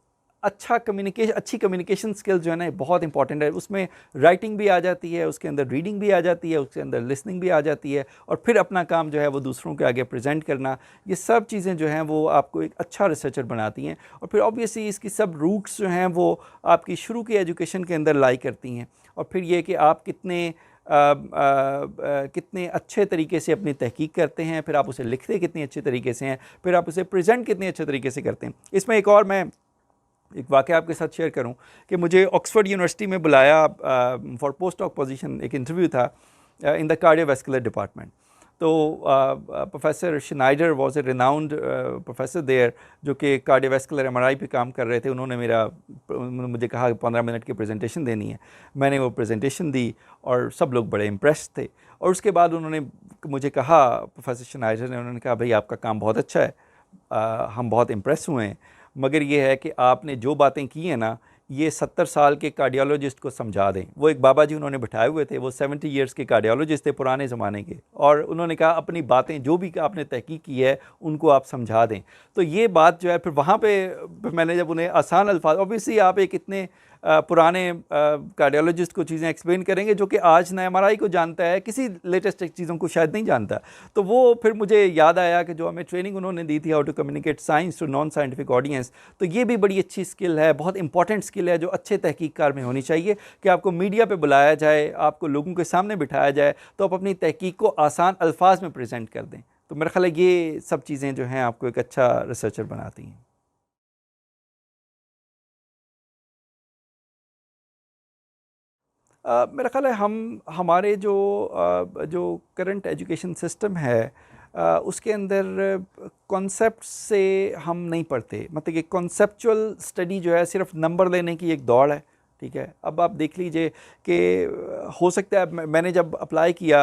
अच्छी कम्युनिकेशन स्किल्स जो है ना बहुत इंपॉर्टेंट है। उसमें राइटिंग भी आ जाती है, उसके अंदर रीडिंग भी आ जाती है, उसके अंदर लिसनिंग भी आ जाती है, और फिर अपना काम जो है वो दूसरों के आगे प्रेजेंट करना, ये सब चीज़ें जो हैं वो आपको एक अच्छा रिसर्चर बनाती हैं। और फिर ऑब्वियसली इसकी सब रूट्स जो हैं वो आपकी शुरू की एजुकेशन के अंदर लाई करती हैं। और फिर ये कि आप कितने अच्छे तरीके से अपनी तहकीक करते हैं, फिर आप उसे लिखते कितने अच्छे तरीके से हैं, फिर आप उसे प्रेजेंट कितने अच्छे तरीके से करते हैं। इसमें एक और मैं एक वाक़या आपके साथ शेयर करूं कि मुझे ऑक्सफोर्ड यूनिवर्सिटी में बुलाया फॉर पोस्ट डॉक पोजीशन, एक इंटरव्यू था इन द कार्डियोवैस्कुलर डिपार्टमेंट। तो professor Schneider was a renowned professor there, जो कि कार्डियोवैस्कुलर एमआरआई पे काम कर रहे थे। उन्होंने मुझे कहा कि 15 मिनट की प्रेजेंटेशन देनी है। मैंने वो प्रेजेंटेशन दी और सब लोग बड़े इम्प्रेस्ड थे। और उसके बाद उन्होंने मुझे कहा, प्रोफेसर श्नाइडर ने, उन्होंने कहा भाई आपका काम बहुत अच्छा है, हम बहुत इम्प्रेस हुए हैं, मगर ये है कि आपने जो बातें की हैं ना, ये 70 साल के कार्डियोलॉजिस्ट को समझा दें। वो एक बाबा जी उन्होंने बिठाए हुए थे, वो 70 ईयर्स के कार्डियोलॉजिस्ट थे पुराने ज़माने के, और उन्होंने कहा अपनी बातें जो भी आपने तहकीक की है उनको आप समझा दें। तो ये बात जो है, फिर वहाँ पे मैंने जब उन्हें आसान अल्फाज, ऑब्वियसली आप एक इतने पुराने कार्डियोलॉजिस्ट को चीज़ें एक्सप्लेन करेंगे जो कि आज ना एमआरआई को जानता है, किसी लेटेस्ट चीज़ों को शायद नहीं जानता। तो वो फिर मुझे याद आया कि जो हमें ट्रेनिंग उन्होंने दी थी, how to communicate science to non scientific audience, तो ये भी बड़ी अच्छी स्किल है, बहुत इंपॉर्टेंट स्किल है जो अच्छे तहकीककार में होनी चाहिए, कि आपको मीडिया पर बुलाया जाए, आपको लोगों के सामने बिठाया जाए, तो आप अपनी तहकीक को आसान अल्फाज में प्रेजेंट कर दें। तो मेरा ख्याल है ये सब चीज़ें जो हैं आपको एक अच्छा रिसर्चर बनाती हैं। मेरा ख़्याल है हमारे जो करंट एजुकेशन सिस्टम है, उसके अंदर कॉन्सेप्ट से हम नहीं पढ़ते। मतलब कि कॉन्सेप्चुअल स्टडी जो है सिर्फ नंबर लेने की एक दौड़ है, ठीक है। अब आप देख लीजिए कि हो सकता है मैंने जब अप्लाई किया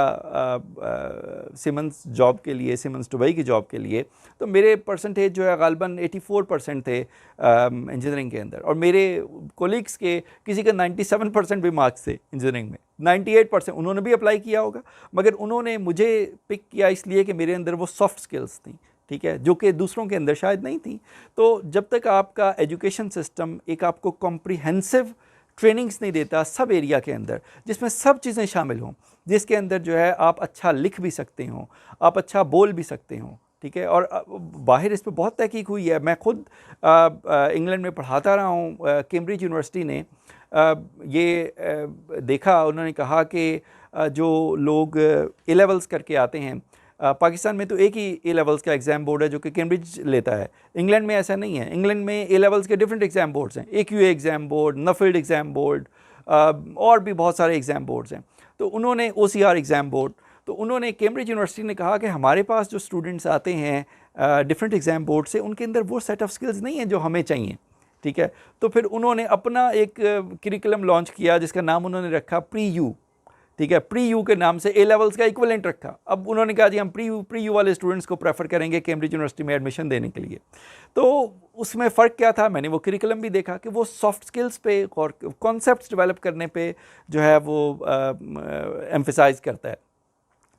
सिमंस जॉब के लिए, सिमंस दुबई की जॉब के लिए, तो मेरे परसेंटेज जो है गालबन 84% थे इंजीनियरिंग के अंदर, और मेरे कोलीग्स के किसी का 97% भी मार्क्स थे इंजीनियरिंग में, 98%। उन्होंने भी अप्लाई किया होगा, मगर उन्होंने मुझे पिक किया इसलिए कि मेरे अंदर वो सॉफ्ट स्किल्स थी, ठीक है, जो कि दूसरों के अंदर शायद नहीं थी। तो जब तक आपका एजुकेशन सिस्टम एक आपको कॉम्प्रिहेंसिव ट्रेनिंग्स नहीं देता सब एरिया के अंदर, जिसमें सब चीज़ें शामिल हों, जिसके अंदर जो है आप अच्छा लिख भी सकते हो, आप अच्छा बोल भी सकते हो, ठीक है। और बाहर इस पर बहुत तहकीक हुई है। मैं खुद इंग्लैंड में पढ़ाता रहा हूँ। कैम्ब्रिज यूनिवर्सिटी ने ये देखा, उन्होंने कहा कि जो लोग ए लेवल्स करके आते हैं, पाकिस्तान में तो एक ही ए लेवल्स का एग्ज़ाम बोर्ड है जो कि कैम्ब्रिज लेता है। इंग्लैंड में ऐसा नहीं है। इंग्लैंड में ए लेवल्स के डिफरेंट एग्ज़ाम बोर्ड्स हैं, AQA exam board, Nuffield exam board, और भी बहुत सारे एग्ज़ाम बोर्ड्स हैं। तो उन्होंने OCR एग्ज़ाम बोर्ड, तो उन्होंने कैम्ब्रिज यूनिवर्सिटी ने कहा कि हमारे पास जो स्टूडेंट्स आते हैं डिफरेंट एग्ज़ाम बोर्ड से, उनके अंदर वो सेट ऑफ स्किल्स नहीं है जो हमें चाहिए, ठीक है। तो फिर उन्होंने अपना एक करिकुलम लॉन्च किया जिसका नाम उन्होंने रखा प्री-यू, ठीक है। प्री-यू के नाम से ए लेवल्स का इक्विवेलेंट रखा। अब उन्होंने कहा जी हम प्री-यू वाले स्टूडेंट्स को प्रेफर करेंगे कैम्ब्रिज यूनिवर्सिटी में एडमिशन देने के लिए। तो उसमें फ़र्क क्या था, मैंने वो करिकुलम भी देखा कि वो सॉफ्ट स्किल्स पे और कॉन्सेप्ट्स डेवलप करने पे जो है वो एम्फसाइज़ करता है।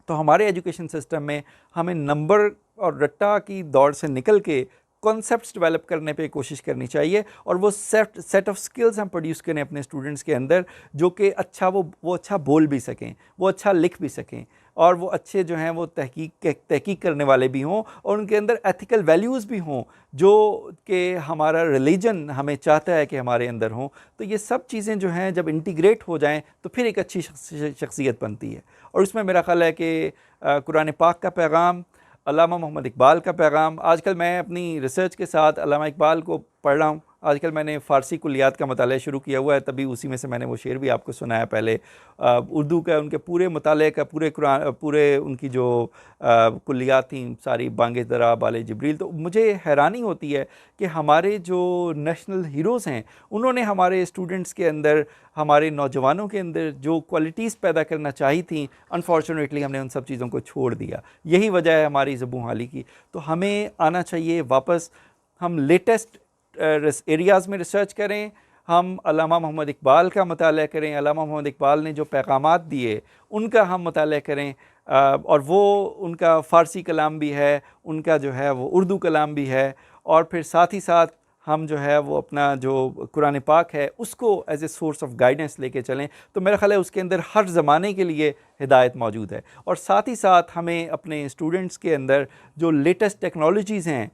तो हमारे एजुकेशन सिस्टम में हमें नंबर और रट्टा की दौड़ से निकल के कॉन्सेप्ट्स डेवलप करने पे कोशिश करनी चाहिए, और वो सेट ऑफ स्किल्स हम प्रोड्यूस करें अपने स्टूडेंट्स के अंदर, जो कि अच्छा वो अच्छा बोल भी सकें, वो अच्छा लिख भी सकें, और वो अच्छे जो हैं वो तहकीक करने वाले भी हों, और उनके अंदर एथिकल वैल्यूज़ भी हों जो कि हमारा रिलीजन हमें चाहता है कि हमारे अंदर हों। तो ये सब चीज़ें जो हैं जब इंटीग्रेट हो जाएं तो फिर एक अच्छी शख्सियत बनती है। और उसमें मेरा ख़्याल है कि कुरान पाक का पैगाम, अल्लामा मोहम्मद इकबाल का पैगाम, आजकल मैं अपनी रिसर्च के साथ अल्लामा इकबाल को पढ़ रहा हूँ। आजकल मैंने फ़ारसी कुलियात का मताला शुरू किया हुआ है, तभी उसी में से मैंने वो शेर भी आपको सुनाया पहले। उर्दू का उनके पूरे मताले का पूरे उनकी जो कुलियात थी सारी, बांगे दरा, बाले जिब्रील। तो मुझे हैरानी होती है कि हमारे जो नेशनल हीरोज़ हैं, उन्होंने हमारे स्टूडेंट्स के अंदर, हमारे नौजवानों के अंदर जो क्वालिटीज़ पैदा करना चाहिए थी, अनफॉर्चुनेटली हमने उन सब चीज़ों को छोड़ दिया। यही वजह है हमारी ज़बूं हाली की। तो हमें आना चाहिए वापस, हम लेटेस्ट एरियाज़ में रिसर्च करें, हम अल्लामा मोहम्मद इकबाल का मताला करें, अल्लामा मोहम्मद इकबाल ने जो पैगामात दिए उनका हम मताला करें, और वो उनका फ़ारसी कलाम भी है, उनका जो है वो उर्दू कलाम भी है, और फिर साथ ही साथ हम जो है वो अपना जो कुरान पाक है उसको as a source of guidance लेके चलें, तो मेरा ख़्याल है उसके अंदर हर ज़माने के लिए हिदायत मौजूद है। और साथ ही साथ हमें अपने स्टूडेंट्स के अंदर जो लेटेस्ट टेक्नोलॉजीज़ हैं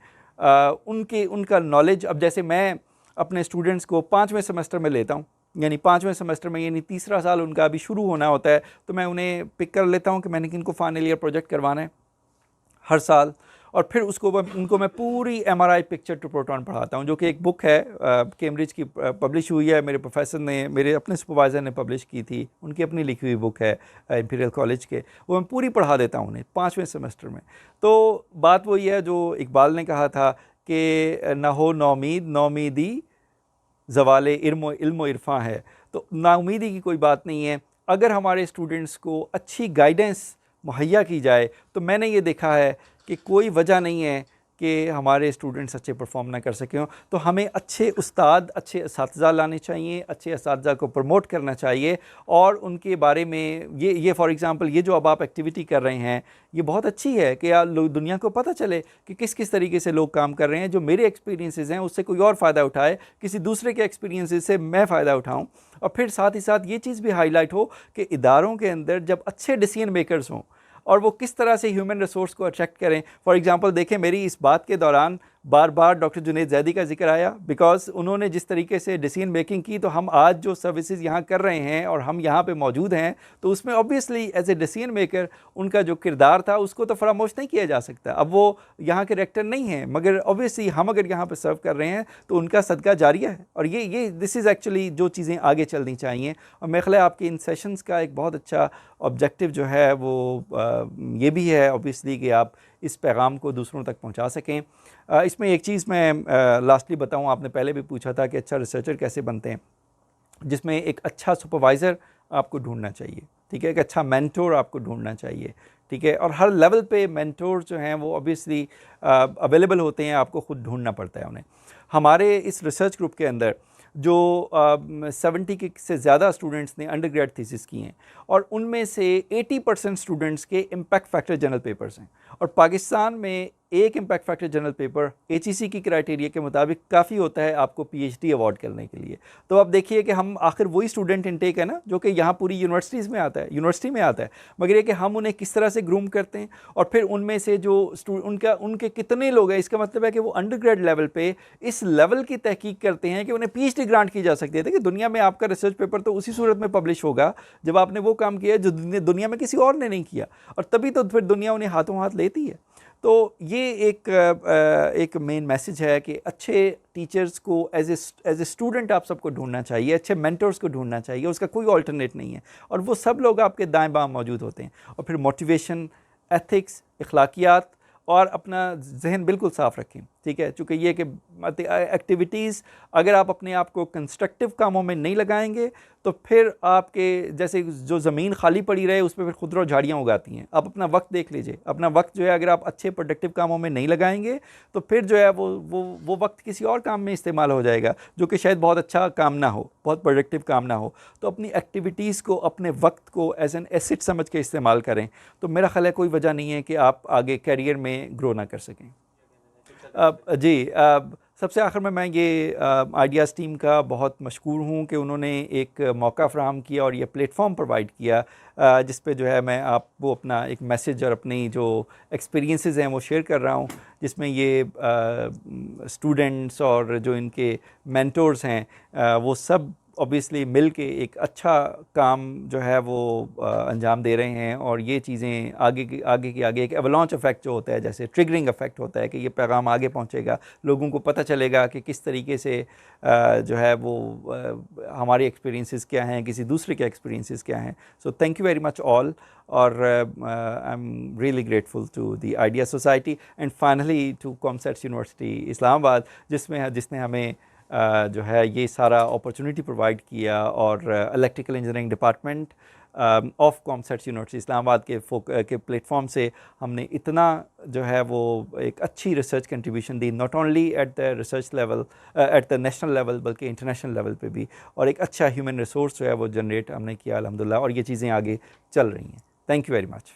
उनका नॉलेज, अब जैसे मैं अपने स्टूडेंट्स को 5वें सेमेस्टर में लेता हूँ, यानी 5वें सेमेस्टर में यानी तीसरा साल उनका अभी शुरू होना होता है, तो मैं उन्हें पिक कर लेता हूँ कि मैंने किनको फाइनल ईयर प्रोजेक्ट करवाना है हर साल, और फिर उनको मैं पूरी MRI पिक्चर टू प्रोटॉन पढ़ाता हूँ, जो कि एक बुक है कैम्ब्रिज की पब्लिश हुई है, मेरे प्रोफेसर ने, मेरे अपने सुपरवाइज़र ने पब्लिश की थी, उनकी अपनी लिखी हुई बुक है इंपीरियल कॉलेज के, वो मैं पूरी पढ़ा देता हूँ उन्हें 5वें सेमेस्टर में। तो बात वही है जो इकबाल ने कहा था कि ना हो नौमीदी ज़वाले इल्म इरफां है। तो नाउमीदी की कोई बात नहीं है, अगर हमारे स्टूडेंट्स को अच्छी गाइडेंस मुहैया की जाए तो मैंने ये देखा है कि कोई वजह नहीं है कि हमारे स्टूडेंट्स अच्छे परफॉर्म ना कर सकें। तो हमें अच्छे उस्ताद, अच्छे असातिज़ा लाने चाहिए, अच्छे असातिज़ा को प्रमोट करना चाहिए, और उनके बारे में ये फॉर एग्ज़ाम्पल ये जो अब आप एक्टिविटी कर रहे हैं ये बहुत अच्छी है कि दुनिया को पता चले कि किस किस तरीके से लोग काम कर रहे हैं। जो मेरे एक्सपीरियंसेस हैं उससे कोई और फ़ायदा उठाए, किसी दूसरे के एक्सपीरियंसेस से मैं फ़ायदा उठाऊँ, और फिर साथ ही साथ ये चीज़ भी हाईलाइट हो कि इदारों के अंदर जब अच्छे डिसीजन मेकर्स हों और वो किस तरह से ह्यूमन रिसोर्स को अट्रैक्ट करें। फॉर एग्जांपल देखें, मेरी इस बात के दौरान बार बार डॉक्टर जुनैद ज़ैदी का जिक्र आया, बिकॉज उन्होंने जिस तरीके से डिसीजन मेकिंग की, तो हम आज जो सर्विसेज यहाँ कर रहे हैं और हम यहाँ पे मौजूद हैं, तो उसमें obviously as a decision maker उनका जो किरदार था उसको तो फरामोश नहीं किया जा सकता। अब वो यहाँ के डायरेक्टर नहीं हैं, मगर ऑब्वियसली हम अगर यहाँ पर सर्व कर रहे हैं तो उनका सदका जारिया है, और ये दिस इज़ एक्चुअली जो चीज़ें आगे चलनी चाहिए। और मेरे ख्याल है आपके इन सेशंस का एक बहुत अच्छा ऑब्जेक्टिव जो है वो ये भी है ऑब्वियसली कि आप इस पैगाम को दूसरों तक पहुंचा सकें। इसमें एक चीज़ मैं लास्टली बताऊं, आपने पहले भी पूछा था कि अच्छा रिसर्चर कैसे बनते हैं, जिसमें एक अच्छा सुपरवाइज़र आपको ढूंढना चाहिए, ठीक है, एक अच्छा मेंटोर आपको ढूंढना चाहिए, ठीक है, और हर लेवल पे मेंटोर जो हैं वो ऑब्वियसली अवेलेबल होते हैं, आपको ख़ुद ढूंढना पड़ता है उन्हें। हमारे इस रिसर्च ग्रुप के अंदर जो 70 से ज़्यादा स्टूडेंट्स ने अंडर ग्रेड थीसिस की हैं, और उनमें से 80% स्टूडेंट्स के इम्पैक्ट फैक्टर जर्नल पेपर्स हैं, और पाकिस्तान में एक impact factor journal paper HEC की क्राइटेरिया के मुताबिक काफ़ी होता है आपको PhD अवार्ड करने के लिए। तो आप देखिए कि हम आखिर वही स्टूडेंट इनटेक है ना जो कि यहाँ पूरी यूनिवर्सिटी में आता है, मगर ये कि हम उन्हें किस तरह से ग्रूम करते हैं, और फिर उनमें से जो उनके कितने लोग हैं, इसका मतलब है कि वो अंडर ग्रेड लेवल पे इस लेवल की तहकीक करते हैं कि उन्हें PhD ग्रांट की जा सकती है। देखिए, दुनिया में आपका रिसर्च पेपर तो उसी सूरत में पब्लिश होगा जब आपने वो काम किया जो दुनिया में किसी और ने नहीं किया, और तभी तो फिर दुनिया उन्हें हाथों हाथ लेती है। तो ये एक मेन मैसेज है कि अच्छे टीचर्स को एज ए स्टूडेंट आप सबको ढूंढना चाहिए, अच्छे मेंटर्स को ढूंढना चाहिए, उसका कोई ऑल्टरनेट नहीं है, और वो सब लोग आपके दाएं बाएं मौजूद होते हैं। और फिर मोटिवेशन, एथिक्स, अखलाकियात, और अपना जहन बिल्कुल साफ़ रखें, ठीक है, चूँकि ये कि एक्टिविटीज़ अगर आप अपने आप को कंस्ट्रक्टिव कामों में नहीं लगाएंगे तो फिर आपके जैसे जो ज़मीन खाली पड़ी रहे उस पर फिर खुदरो झाड़ियाँ उगाती हैं। आप अपना वक्त देख लीजिए, अपना वक्त जो है अगर आप अच्छे प्रोडक्टिव कामों में नहीं लगाएंगे तो फिर जो है वो वक्त किसी और काम में इस्तेमाल हो जाएगा जो कि शायद बहुत अच्छा काम ना हो, बहुत प्रोडक्टिव काम ना हो। तो अपनी एक्टिविटीज़ को, अपने वक्त को एज एन एसेट समझ के इस्तेमाल करें, तो मेरा ख्याल है कोई वजह नहीं है कि आप आगे कैरियर में ग्रो ना कर सकें। सबसे आखिर में मैं ये आइडियाज़ टीम का बहुत मशकूर हूँ कि उन्होंने एक मौका फ़राहम किया और ये प्लेटफॉर्म प्रोवाइड किया जिस पे जो है मैं आपको अपना एक मैसेज और अपनी जो एक्सपीरियंसेस हैं वो शेयर कर रहा हूँ, जिसमें ये स्टूडेंट्स और जो इनके मेंटोर्स हैं वो सब ऑब्वियसली मिल के एक अच्छा काम जो है वो अंजाम दे रहे हैं। और ये चीज़ें आगे एक एवलांच इफ़ेक्ट जो होता है, जैसे ट्रिगरिंग इफ़ेक्ट होता है कि ये पैगाम आगे पहुंचेगा, लोगों को पता चलेगा कि किस तरीके से जो है वो हमारे एक्सपीरियंसेस क्या हैं, किसी दूसरे के एक्सपीरियंसेस क्या हैं। So thank you very much all, और I am really grateful to the idea society and finally to COMSATS university Islamabad, जिसने हमें जो है ये सारा अपॉर्चुनिटी प्रोवाइड किया। और electrical engineering department of COMSATS university Islamabad के प्लेटफॉर्म से हमने इतना जो है वो एक अच्छी research contribution the, not only at the research level, eight the national level, बल्कि इंटरनेशनल लेवल पे भी, और एक अच्छा ह्यूमन रिसोर्स जो है वो जनरेट हमने किया अल्हम्दुलिल्लाह, और ये चीज़ें आगे चल रही हैं। Thank you very much.